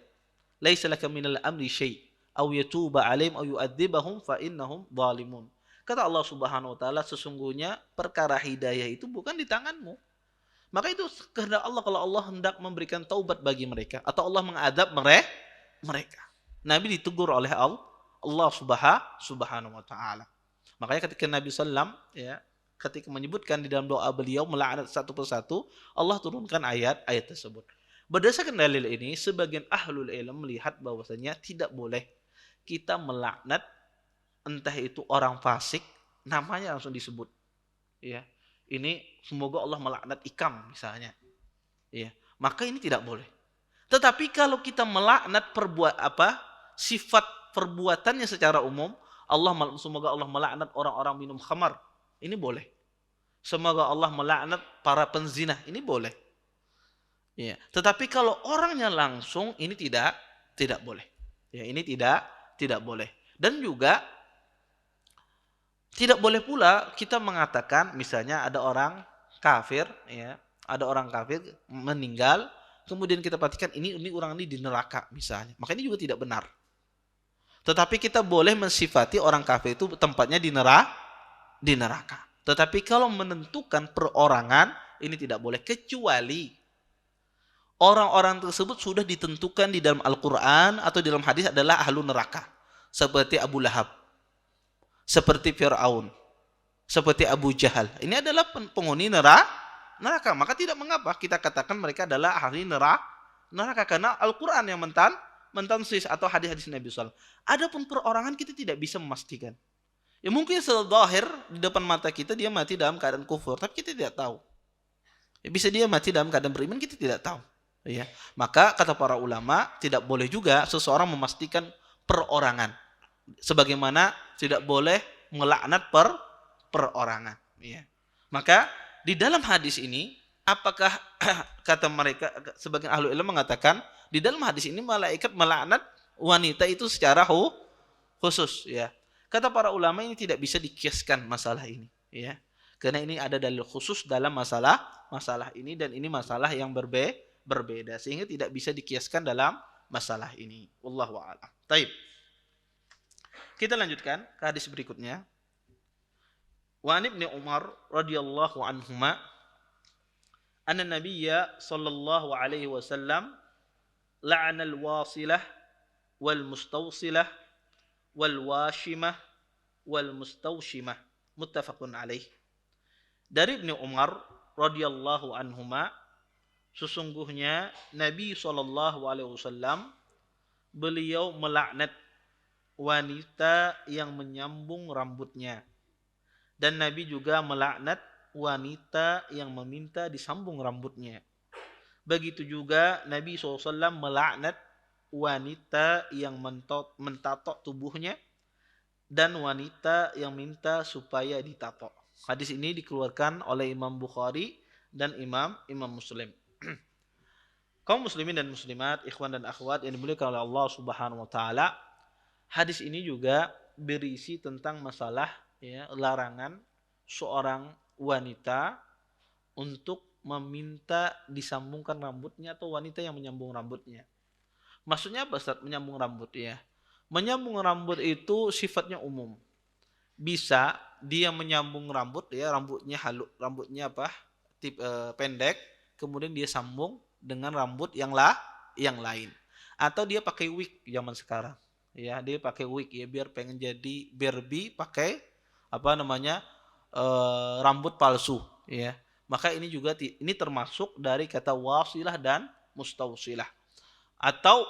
Laisa laka minal amri syai' aw yatuba 'alaihim aw yu'adzibahum fa innahum zalimun. Kata Allah Subhanahu wa taala, sesungguhnya perkara hidayah itu bukan di tanganmu. Maka itu kehendak Allah, kalau Allah hendak memberikan taubat bagi mereka atau Allah mengadab mereka. Nabi ditegur oleh Allah Subhanahu wa taala. Makanya ketika Nabi sallam ya, ketika menyebutkan di dalam doa beliau melaknat satu persatu, Allah turunkan ayat-ayat tersebut. Berdasarkan dalil ini, sebagian ahlul ilm melihat bahwasanya tidak boleh kita melaknat entah itu orang fasik, namanya langsung disebut. Ya. Ini semoga Allah melaknat Ikam misalnya. Ya. Maka ini tidak boleh. Tetapi kalau kita melaknat sifat perbuatannya secara umum, semoga Allah melaknat orang-orang minum khamar, ini boleh. Semoga Allah melaknat para penzina, ini boleh. Ya. Tetapi kalau orangnya langsung, ini tidak boleh. Ya, ini tidak boleh. Dan juga tidak boleh pula kita mengatakan misalnya ada orang kafir, ya, ada orang kafir meninggal, kemudian kita perhatikan ini orang ini di neraka misalnya. Maka ini juga tidak benar. Tetapi kita boleh mensifati orang kafir itu tempatnya di neraka. Tetapi kalau menentukan perorangan, ini tidak boleh, kecuali orang-orang tersebut sudah ditentukan di dalam Al-Quran atau di dalam hadis adalah ahlu neraka. Seperti Abu Lahab, seperti Fir'aun, seperti Abu Jahal. Ini adalah penghuni neraka. Maka tidak mengapa kita katakan mereka adalah ahli neraka. Karena Al-Quran yang mentansis atau hadis-hadis Nabi SAW. Adapun perorangan kita tidak bisa memastikan. Ya mungkin zahir di depan mata kita dia mati dalam keadaan kufur, tapi kita tidak tahu. Ya, bisa dia mati dalam keadaan beriman, kita tidak tahu. Ya. Maka kata para ulama, tidak boleh juga seseorang memastikan perorangan. Sebagaimana tidak boleh melaknat perorangan. Ya. Maka di dalam hadis ini, apakah kata mereka, sebagian ahlu ilmu mengatakan, di dalam hadis ini malaikat melaknat wanita itu secara khusus. Ya. Kata para ulama ini tidak bisa dikiaskan masalah ini, ya. Karena ini ada dalil khusus dalam masalah ini dan ini masalah yang berbeda sehingga tidak bisa dikiaskan dalam masalah ini. Wallahu a'lam. Taib. Kita lanjutkan ke hadis berikutnya. Wa an Ibnu Umar radhiyallahu anhuma anna Nabiyya sallallahu alaihi wasallam la'ana al-wasilah wal mustawsilah wal washimah wal mustawshimah muttafaqun alaih. Dari Ibnu Umar radhiyallahu anhuma, sesungguhnya Nabi sallallahu alaihi wasallam beliau melaknat wanita yang menyambung rambutnya, dan Nabi juga melaknat wanita yang meminta disambung rambutnya. Begitu juga Nabi SAW melaknat wanita yang mentato tubuhnya dan wanita yang minta supaya ditato. Hadis ini dikeluarkan oleh Imam Bukhari dan Imam Muslim. Kaum muslimin dan muslimat, ikhwan dan akhwat yang dimuliakan oleh Allah Subhanahu wa taala, hadis ini juga berisi tentang masalah, ya, larangan seorang wanita untuk meminta disambungkan rambutnya atau wanita yang menyambung rambutnya. Maksudnya apa, Ustaz, menyambung rambut, ya? Menyambung rambut itu sifatnya umum. Bisa dia menyambung rambut, ya, rambutnya pendek, kemudian dia sambung dengan rambut yang lain. Atau dia pakai wig zaman sekarang. Ya, dia pakai wig, ya, biar pengen jadi Barbie, pakai rambut palsu, ya. Maka ini juga termasuk dari kata wasilah dan mustausilah. Atau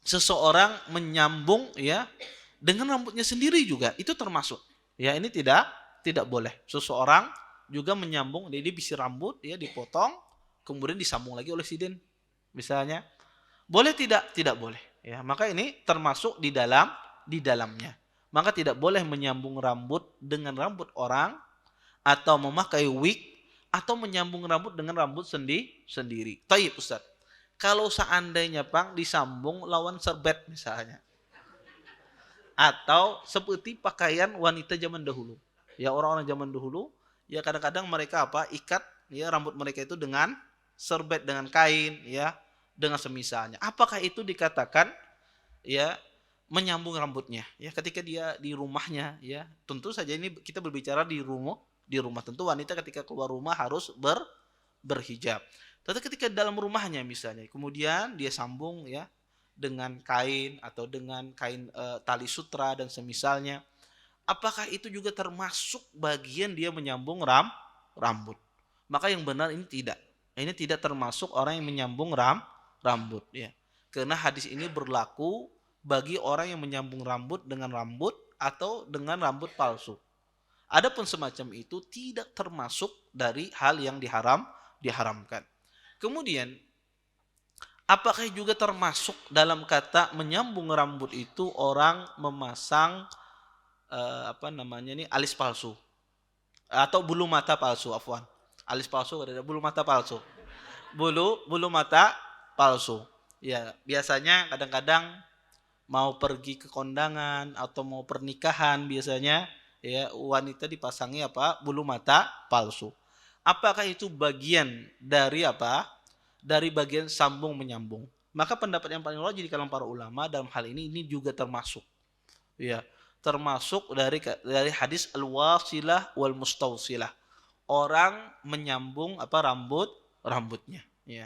seseorang menyambung, ya, dengan rambutnya sendiri juga itu termasuk. Ya, ini tidak boleh. Seseorang juga menyambung, dia bisi rambut, ya, dipotong, kemudian disambung lagi oleh siden, misalnya. Boleh tidak? Tidak boleh. Ya, maka ini termasuk di dalamnya. Maka tidak boleh menyambung rambut dengan rambut orang, atau memakai wig, atau menyambung rambut dengan rambut sendiri. Taib, Ustaz. Kalau seandainya disambung lawan serbet misalnya, atau seperti pakaian wanita zaman dahulu. Ya, orang-orang zaman dahulu, ya, kadang-kadang mereka ikat, ya, rambut mereka itu dengan serbet, dengan kain, ya, dengan semisalnya. Apakah itu dikatakan, ya, menyambung rambutnya, ya, ketika dia di rumahnya, ya? Tentu saja ini kita berbicara di rumah. Tentu wanita ketika keluar rumah harus berhijab. Tetapi ketika dalam rumahnya misalnya, kemudian dia sambung, ya, dengan kain atau dengan kain tali sutra dan semisalnya, apakah itu juga termasuk bagian dia menyambung rambut? Maka yang benar ini tidak. Ini tidak termasuk orang yang menyambung rambut, ya. Karena hadis ini berlaku bagi orang yang menyambung rambut dengan rambut atau dengan rambut palsu. Adapun semacam itu tidak termasuk dari hal yang diharamkan. Kemudian, apakah juga termasuk dalam kata menyambung rambut itu orang memasang alis palsu atau bulu mata palsu, afwan. Alis palsu ada bulu mata palsu. Bulu mata palsu. Ya, biasanya kadang-kadang mau pergi ke kondangan atau mau pernikahan biasanya, ya, wanita dipasangi bulu mata palsu. Apakah itu bagian dari dari bagian sambung menyambung? Maka pendapat yang paling rajih di kalangan para ulama dalam hal ini juga termasuk, ya, termasuk dari hadis al-wasilah wal mustausilah, orang menyambung rambutnya, ya.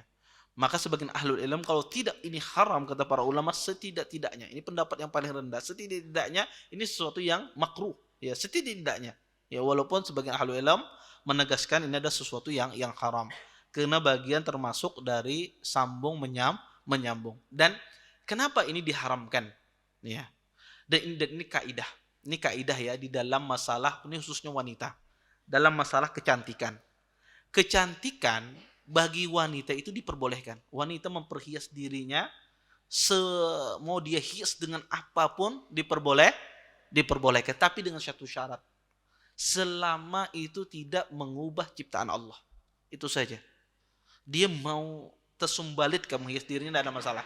Maka sebagian ahlul ilm, kalau tidak ini haram kata para ulama, setidak-tidaknya, ini pendapat yang paling rendah, setidak-tidaknya ini sesuatu yang makruh, ya, setidak-tidaknya, ya, walaupun sebagian ahlul ilm menegaskan ini ada sesuatu yang haram, karena bagian termasuk dari sambung menyambung. Dan kenapa ini diharamkan, ya? Dan ini kaidah, ya, di dalam masalah ini khususnya wanita, dalam masalah kecantikan bagi wanita itu diperbolehkan. Wanita memperhias dirinya semau dia hias dengan apapun diperbolehkan, tapi dengan satu syarat. Selama itu tidak mengubah ciptaan Allah. Itu saja. Dia mau tersumbalit ke menghias dirinya, tidak ada masalah.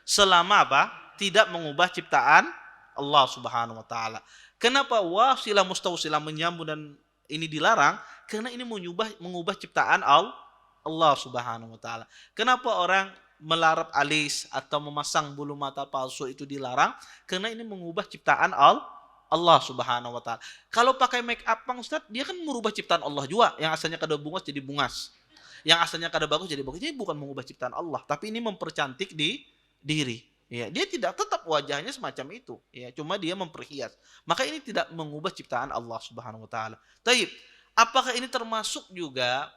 Selama tidak mengubah ciptaan Allah Subhanahu wa taala. Kenapa wasilah mustausilah menyambung dan ini dilarang? Karena ini mengubah ciptaan Allah Subhanahu wa taala. Kenapa orang melarap alis atau memasang bulu mata palsu itu dilarang? Karena ini mengubah ciptaan Allah Subhanahu wa taala. Kalau pakai make up Bang Ustaz, dia kan merubah ciptaan Allah juga. Yang asalnya kada bungas jadi bungas. Yang asalnya kada bagus jadi bagus. Jadi bukan mengubah ciptaan Allah, tapi ini mempercantik di diri. Ya, dia tidak tetap wajahnya semacam itu. Ya, cuma dia memperhias. Maka ini tidak mengubah ciptaan Allah Subhanahu wa taala. Taib, apakah ini termasuk juga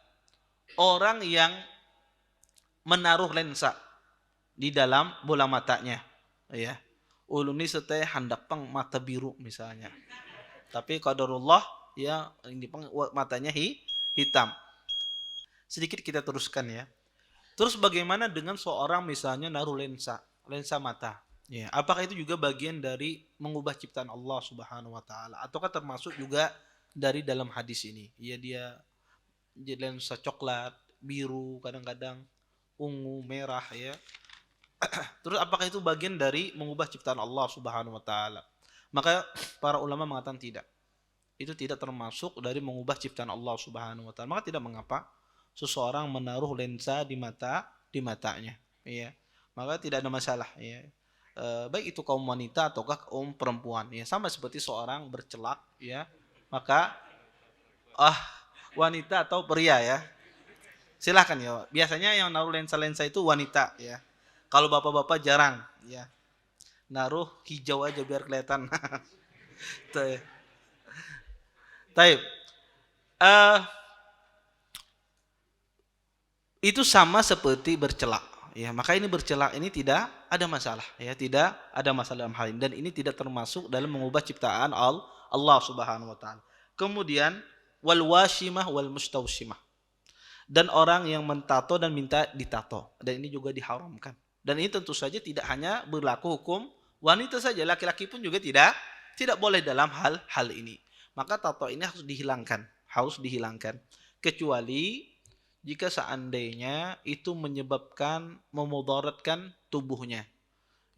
orang yang menaruh lensa di dalam bola matanya? Ya. Ulun ni setai handak pang mata biru misalnya. Tapi qadarullah ya ini pang matanya hitam. Sedikit kita teruskan ya. Terus bagaimana dengan seorang misalnya naruh lensa mata? Ya, apakah itu juga bagian dari mengubah ciptaan Allah Subhanahu wa taala ataukah termasuk juga dari dalam hadis ini? Ya dia lensa coklat, biru, kadang-kadang ungu, merah ya. Terus apakah itu bagian dari mengubah ciptaan Allah Subhanahu wa taala? Maka para ulama mengatakan tidak. Itu tidak termasuk dari mengubah ciptaan Allah Subhanahu wa taala. Maka tidak mengapa seseorang menaruh lensa di matanya, ya. Maka tidak ada masalah, ya. Baik itu kaum wanita ataukah kaum perempuan, ya. Sama seperti seorang bercelak, ya. Maka wanita atau pria, ya. Silahkan ya. Biasanya yang naruh lensa itu wanita, ya. Kalau bapak-bapak jarang, ya. Naruh hijau aja biar kelihatan. Taib. Itu sama seperti bercelak, ya. Maka ini bercelak ini tidak ada masalah, ya. Tidak ada masalah dalam hal ini dan ini tidak termasuk dalam mengubah ciptaan Allah Subhanahu wa taala. Kemudian wal washimah wal mustaushimah. Dan orang yang mentato dan minta ditato, dan ini juga diharamkan. Dan ini tentu saja tidak hanya berlaku hukum wanita saja, laki-laki pun juga tidak boleh dalam hal ini. Maka tato ini harus dihilangkan. Kecuali jika seandainya itu menyebabkan memudaratkan tubuhnya.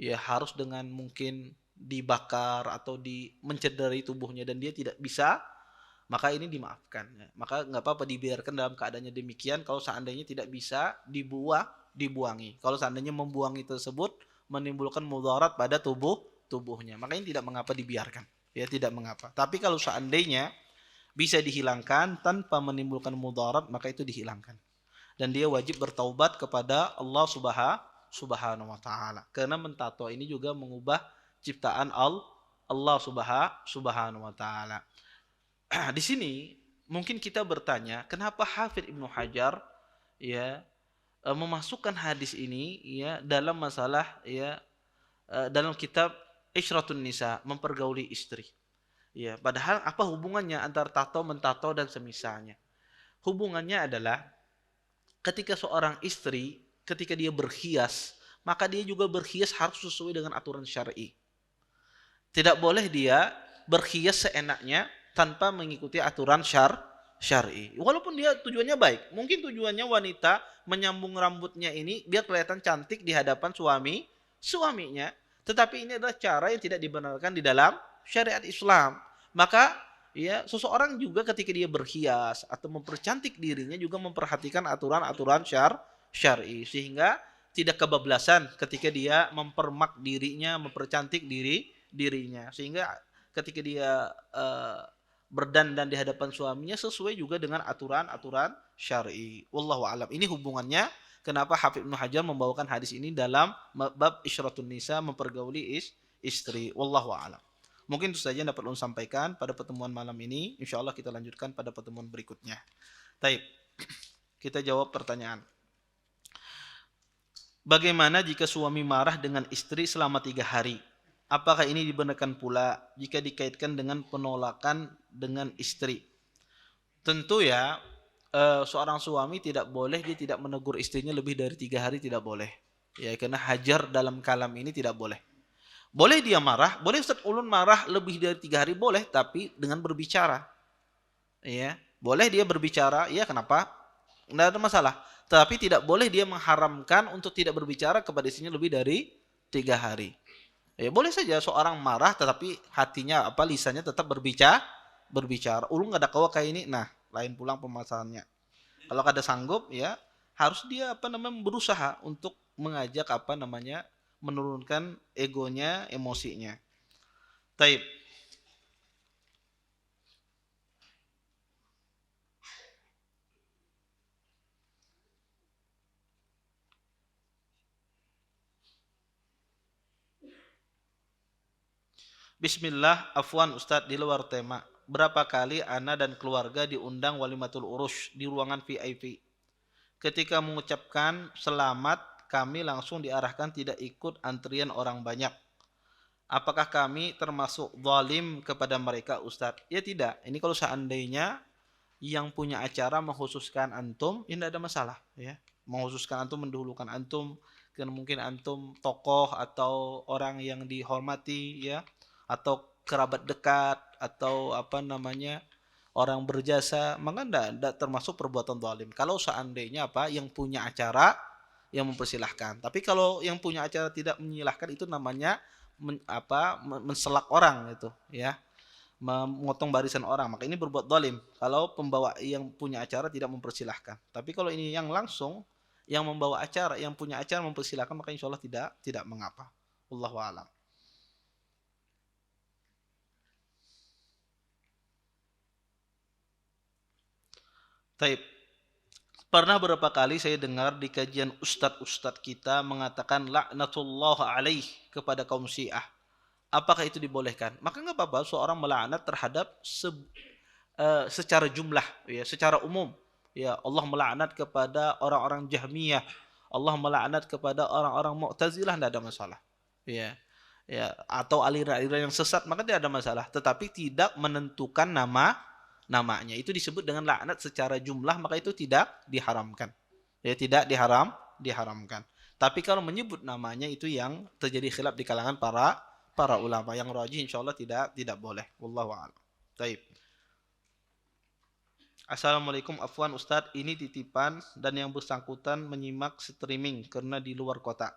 Ya harus dengan mungkin dibakar atau mencederai tubuhnya dan dia tidak bisa, maka ini dimaafkan. Maka nggak apa-apa dibiarkan dalam keadaannya demikian. Kalau seandainya tidak bisa dibuangi. Kalau seandainya membuangi tersebut menimbulkan mudarat pada tubuhnya, maka ini tidak mengapa dibiarkan. Ya tidak mengapa. Tapi kalau seandainya bisa dihilangkan tanpa menimbulkan mudarat, maka itu dihilangkan. Dan dia wajib bertaubat kepada Allah Subhanahu wa taala. Karena mentato ini juga mengubah ciptaan Allah Subhanahu wa taala. Di sini mungkin kita bertanya, kenapa Hafidz Ibnu Hajar ya memasukkan hadis ini ya dalam masalah ya dalam kitab Isyratun Nisa, mempergauli istri. Ya, padahal apa hubungannya antara tato, mentato dan semisalnya? Hubungannya adalah ketika seorang istri, ketika dia berhias, maka dia juga berhias harus sesuai dengan aturan syar'i. Tidak boleh dia berhias seenaknya tanpa mengikuti aturan syar'i. Walaupun dia tujuannya baik. Mungkin tujuannya wanita menyambung rambutnya ini biar kelihatan cantik di hadapan suaminya. Tetapi ini adalah cara yang tidak dibenarkan di dalam syariat Islam. Maka ya seseorang juga ketika dia berhias atau mempercantik dirinya juga memperhatikan aturan-aturan syar'i sehingga tidak kebablasan ketika dia mempermak dirinya, mempercantik dirinya sehingga ketika dia berdandan di hadapan suaminya sesuai juga dengan aturan-aturan syar'i. Wallahu a'lam. Ini hubungannya kenapa Hafidz Ibnu Hajar membawakan hadis ini dalam bab Isyratun Nisa, mempergauli istri. Wallahu a'lam. Mungkin itu saja yang dapat ulun sampaikan pada pertemuan malam ini. Insyaallah kita lanjutkan pada pertemuan berikutnya. Taib. Kita jawab pertanyaan. Bagaimana jika suami marah dengan istri selama 3 hari? Apakah ini dibenarkan pula jika dikaitkan dengan penolakan dengan istri? Tentu ya, seorang suami tidak boleh, dia tidak menegur istrinya lebih dari 3 hari, tidak boleh. Ya, karena hajar dalam kalam ini tidak boleh. Boleh dia marah, boleh Ustaz ulun marah lebih dari 3 hari, boleh, tapi dengan berbicara. Ya, boleh dia berbicara, ya kenapa? Tidak ada masalah. Tapi tidak boleh dia mengharamkan untuk tidak berbicara kepada istrinya lebih dari 3 hari. Ya boleh saja seorang marah tetapi hatinya lisannya tetap berbicara. Ulun nggak ada kawa kayak ini. Nah, lain pulang permasalahannya. Kalau kada sanggup ya harus dia berusaha untuk mengajak menurunkan egonya, emosinya. Taib. Bismillah, afwan Ustadz di luar tema. Berapa kali ana dan keluarga diundang walimatul urus di ruangan VIP. Ketika mengucapkan selamat, kami langsung diarahkan tidak ikut antrian orang banyak. Apakah kami termasuk zalim kepada mereka Ustadz? Ya tidak. Ini kalau seandainya yang punya acara mengkhususkan antum, ini tidak ada masalah. Ya. Mengkhususkan antum, mendahulukan antum, karena mungkin antum tokoh atau orang yang dihormati, ya, atau kerabat dekat, atau orang berjasa, maka tidak termasuk perbuatan zalim. Kalau seandainya yang punya acara yang mempersilahkan. Tapi kalau yang punya acara tidak menyilahkan, itu namanya menselak orang itu, ya, memotong barisan orang. Maka ini berbuat zalim. Kalau pembawa yang punya acara tidak mempersilahkan. Tapi kalau ini yang langsung yang membawa acara, yang punya acara mempersilahkan, maka insya Allah tidak mengapa. Wallahu a'lam. Taib. Pernah berapa kali saya dengar di kajian ustadz-ustadz kita mengatakan laknatullah alaih kepada kaum Syiah. Apakah itu dibolehkan? Maka nggak apa-apa seorang melaknat terhadap secara jumlah, ya, secara umum. Ya, Allah melaknat kepada orang-orang Jahmiyah, Allah melaknat kepada orang-orang Mu'tazilah, tidak ada masalah. Ya, ya, atau aliran-aliran yang sesat, maka tidak ada masalah. Tetapi tidak menentukan namanya. Itu disebut dengan laknat secara jumlah, maka itu tidak diharamkan. Ya, tidak diharamkan. Tapi kalau menyebut namanya itu yang terjadi khilaf di kalangan para ulama. Yang rajih insyaallah tidak boleh. Wallahu a'lam. Baik. Assalamualaikum, afwan Ustadz, ini titipan dan yang bersangkutan menyimak streaming karena di luar kota.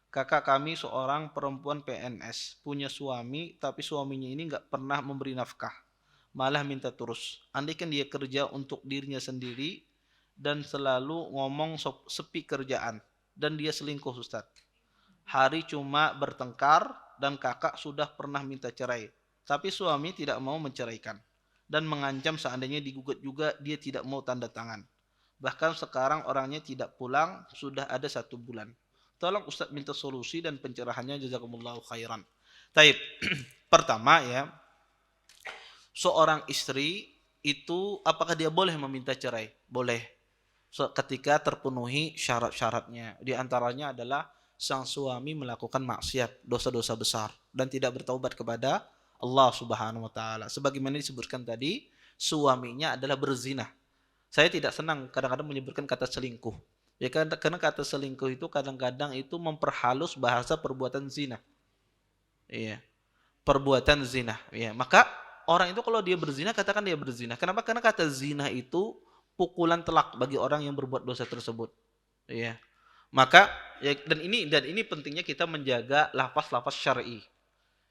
Kakak kami seorang perempuan PNS, punya suami tapi suaminya ini nggak pernah memberi nafkah, malah minta terus. Andaikan dia kerja untuk dirinya sendiri dan selalu ngomong sepi kerjaan dan dia selingkuh Ustadz. Hari cuma bertengkar dan kakak sudah pernah minta cerai, tapi suami tidak mau menceraikan dan mengancam seandainya digugat juga dia tidak mau tanda tangan. Bahkan sekarang orangnya tidak pulang sudah ada 1 bulan. Tolong Ustadz minta solusi dan pencerahannya, jazakumullahu khairan. Taib. Pertama ya, seorang istri itu apakah dia boleh meminta cerai? Boleh. Ketika terpenuhi syarat-syaratnya. Di antaranya adalah sang suami melakukan maksiat, dosa-dosa besar dan tidak bertaubat kepada Allah Subhanahu wa taala. Sebagaimana disebutkan tadi, suaminya adalah berzina. Saya tidak senang kadang-kadang menyebutkan kata selingkuh. Ya karena kata selingkuh itu kadang-kadang itu memperhalus bahasa perbuatan zina. Iya. Perbuatan zina, ya. Maka orang itu kalau dia berzina, katakan dia berzina. Kenapa? Karena kata zina itu pukulan telak bagi orang yang berbuat dosa tersebut. Ya. Maka ya, dan ini pentingnya kita menjaga lafaz-lafaz syar'i.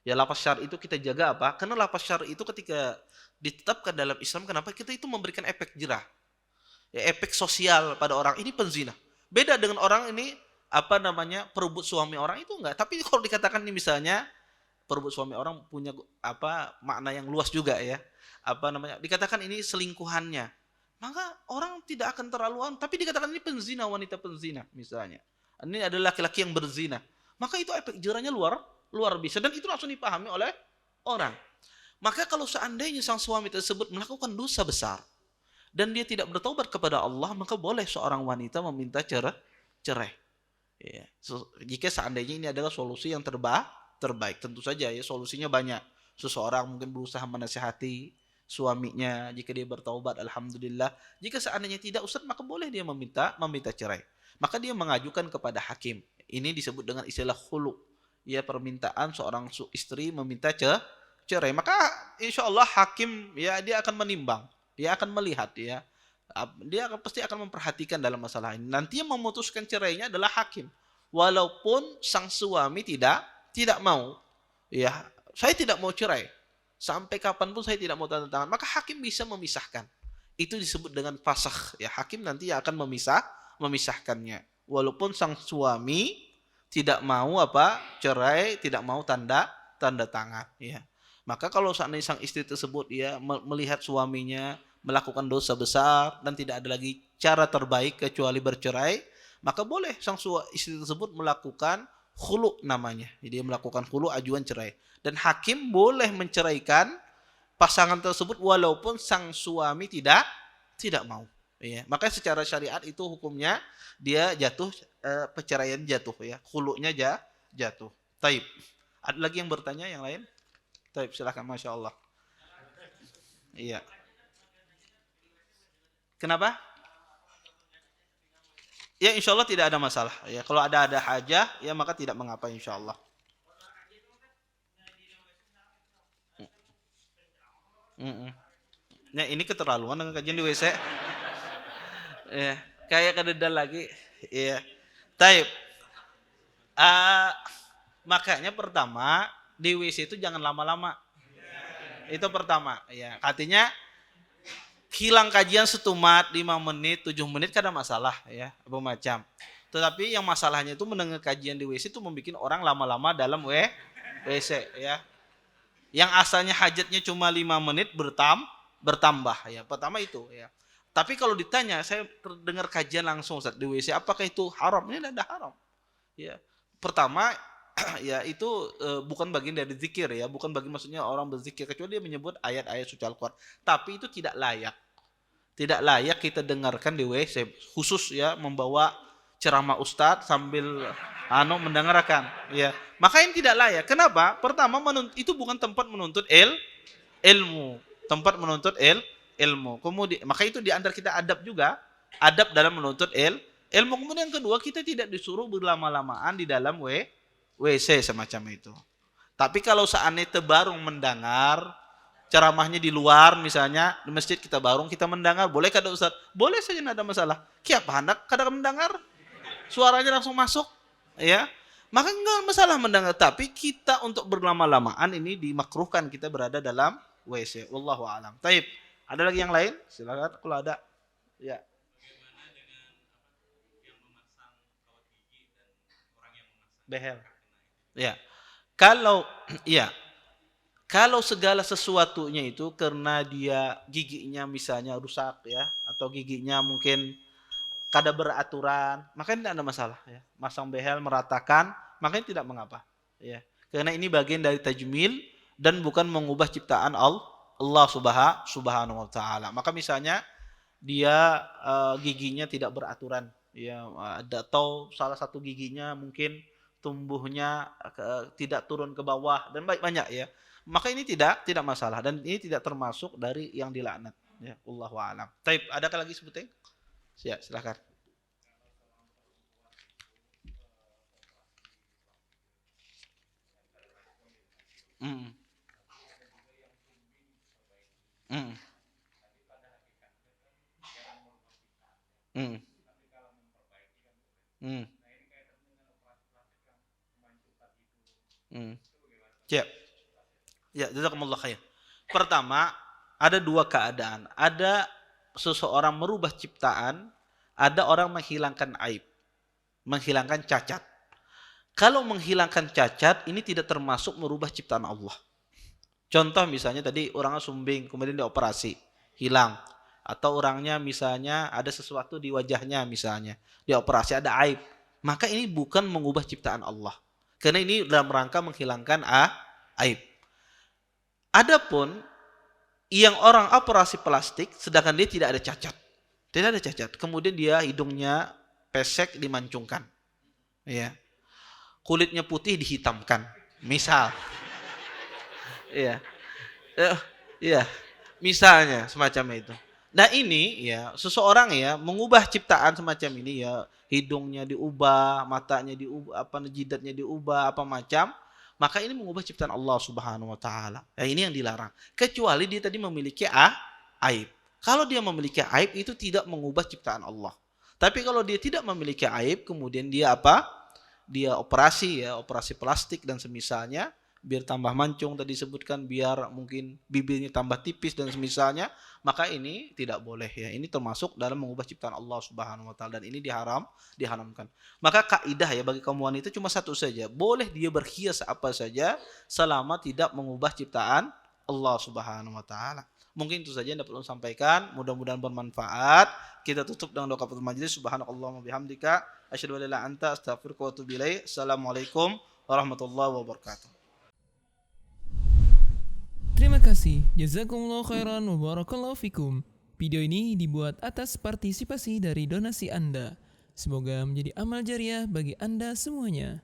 Ya, lafaz syar'i itu kita jaga apa? Karena lafaz syar'i itu ketika ditetapkan dalam Islam, kenapa? Kita itu memberikan efek jerah. Ya, efek sosial pada orang ini penzina. Beda dengan orang ini perebut suami orang itu enggak. Tapi kalau dikatakan ini misalnya perebut suami orang punya makna yang luas juga ya. Dikatakan ini selingkuhannya. Maka orang tidak akan terlalu tapi dikatakan ini penzina, wanita penzina misalnya. Ini adalah laki-laki yang berzina. Maka itu efek jerahnya luar biasa dan itu langsung dipahami oleh orang. Maka kalau seandainya sang suami tersebut melakukan dosa besar dan dia tidak bertaubat kepada Allah, maka boleh seorang wanita meminta cerai. Ya. Jika seandainya ini adalah solusi yang terbaik, tentu saja ya solusinya banyak. Seseorang mungkin berusaha menasihati suaminya, jika dia bertaubat alhamdulillah. Jika seandainya tidak Ustaz, maka boleh dia meminta cerai. Maka dia mengajukan kepada hakim. Ini disebut dengan istilah khulu. Ya, permintaan seorang istri meminta cerai. Maka insya Allah hakim ya dia akan menimbang, dia akan melihat ya. Dia pasti akan memperhatikan dalam masalah ini. Nanti yang memutuskan cerainya adalah hakim. Walaupun sang suami tidak tidak mau, ya, saya tidak mau cerai. Sampai kapanpun saya tidak mau tanda tangan. Maka hakim bisa memisahkan. Itu disebut dengan fasakh. Ya, hakim nanti akan memisahkannya. Walaupun sang suami tidak mau cerai, tidak mau tanda tangan. Ya. Maka kalau seandainya sang istri tersebut ya melihat suaminya melakukan dosa besar dan tidak ada lagi cara terbaik kecuali bercerai, maka boleh sang istri tersebut melakukan khulu namanya. Jadi melakukan khulu, ajuan cerai. Dan hakim boleh menceraikan pasangan tersebut walaupun sang suami tidak mau. Ya. Maka secara syariat itu hukumnya dia jatuh, perceraian jatuh ya, khulunya jatuh. Taib. Ada lagi yang bertanya yang lain? Taib, silakan, masya Allah. Iya. Kenapa? Ya insya Allah tidak ada masalah. Ya kalau ada hajah ya maka tidak mengapa insya Allah. Nah ini keterlaluan dengan kajian di WC. Ya, kayak kededal lagi. Ya. Taib. Makanya pertama di WC itu jangan lama-lama. Itu pertama. Ya, artinya hilang kajian setumat 5 menit, 7 menit kan ada masalah ya, macam. Tetapi yang masalahnya itu mendengar kajian di WC itu membuat orang lama-lama dalam WC ya. Yang asalnya hajatnya cuma 5 menit bertambah ya. Pertama itu ya. Tapi kalau ditanya, saya dengar kajian langsung Ustaz di WC, apakah itu haram? Ini tidak haram. Ya. Pertama ya itu bukan bagian dari zikir ya, bukan bagian maksudnya orang berzikir kecuali dia menyebut ayat-ayat suci Al-Qur'an. Tapi itu tidak layak. Tidak layak kita dengarkan di WC, khusus ya membawa ceramah ustadz sambil mendengarkan ya. Maka ini tidak layak. Kenapa? Pertama itu bukan tempat menuntut ilmu, tempat menuntut ilmu. Kemudian maka itu di antara kita adab juga, adab dalam menuntut ilmu. Kemudian yang kedua, kita tidak disuruh berlama-lamaan di dalam WC semacam itu. Tapi kalau seandainya barung mendengar ceramahnya di luar misalnya di masjid kita mendengar, boleh kada Ustaz? Boleh saja, tidak ada masalah. Kiapa hendak kada mendengar? Suaranya langsung masuk, ya. Maka enggak masalah mendengar, tapi kita untuk berlama-lamaan ini dimakruhkan kita berada dalam WC. Wallahu a'lam. Taib. Ada lagi yang lain? Silakan kalau ada. Ya. Behel. Ya. Kalau segala sesuatunya itu karena dia giginya misalnya rusak ya, atau giginya mungkin kada beraturan, maka tidak ada masalah ya. Masang behel meratakan, maka tidak mengapa ya. Karena ini bagian dari tajmil dan bukan mengubah ciptaan Allah Subhanahu wa taala. Maka misalnya dia giginya tidak beraturan ya, atau salah satu giginya mungkin tumbuhnya tidak turun ke bawah dan banyak ya. Maka ini tidak masalah dan ini tidak termasuk dari yang dilaknat ya. Wallahu a'lam. Taib, adakah lagi sebutin? Ya, silakan. Mm. Mm. Mm. Mm. Mm. Ya. Ya, jazakumullah khair. Pertama, ada dua keadaan. Ada seseorang merubah ciptaan, ada orang menghilangkan aib, menghilangkan cacat. Kalau menghilangkan cacat, ini tidak termasuk merubah ciptaan Allah. Contoh misalnya tadi orangnya sumbing, kemudian dioperasi, hilang. Atau orangnya misalnya ada sesuatu di wajahnya misalnya, dioperasi ada aib. Maka ini bukan mengubah ciptaan Allah. Karena ini dalam rangka menghilangkan aib. Adapun yang orang operasi plastik sedangkan dia tidak ada cacat. Tidak ada cacat. Kemudian dia hidungnya pesek dimancungkan. Ya. Kulitnya putih dihitamkan. Misal. Iya. Iya. Misalnya semacam itu. Nah ini ya seseorang ya mengubah ciptaan semacam ini ya, hidungnya diubah, matanya diubah, jidatnya diubah, apa macam, maka ini mengubah ciptaan Allah Subhanahu wa taala. Ya, ini yang dilarang. Kecuali dia tadi memiliki aib. Kalau dia memiliki aib itu tidak mengubah ciptaan Allah. Tapi kalau dia tidak memiliki aib kemudian dia dia operasi ya, operasi plastik dan semisalnya, biar tambah mancung tadi disebutkan, biar mungkin bibirnya tambah tipis dan semisalnya, maka ini tidak boleh ya. Ini termasuk dalam mengubah ciptaan Allah Subhanahu wa taala dan ini diharamkan. Maka kaidah ya bagi kaum wanita cuma satu saja, boleh dia berhias apa saja selama tidak mengubah ciptaan Allah Subhanahu wa taala. Mungkin itu saja yang dapat saya sampaikan, mudah-mudahan bermanfaat. Kita tutup dengan doa kafaratul majelis. Subhanakallahumma bihamdika asyhadu an la ilaha illa anta astaghfiruka wa atubu ilaik. Assalamualaikum warahmatullahi wabarakatuh. Terima kasih. Jazakumullah khairan wa barakallahu fikum. Video ini dibuat atas partisipasi dari donasi Anda. Semoga menjadi amal jariah bagi Anda semuanya.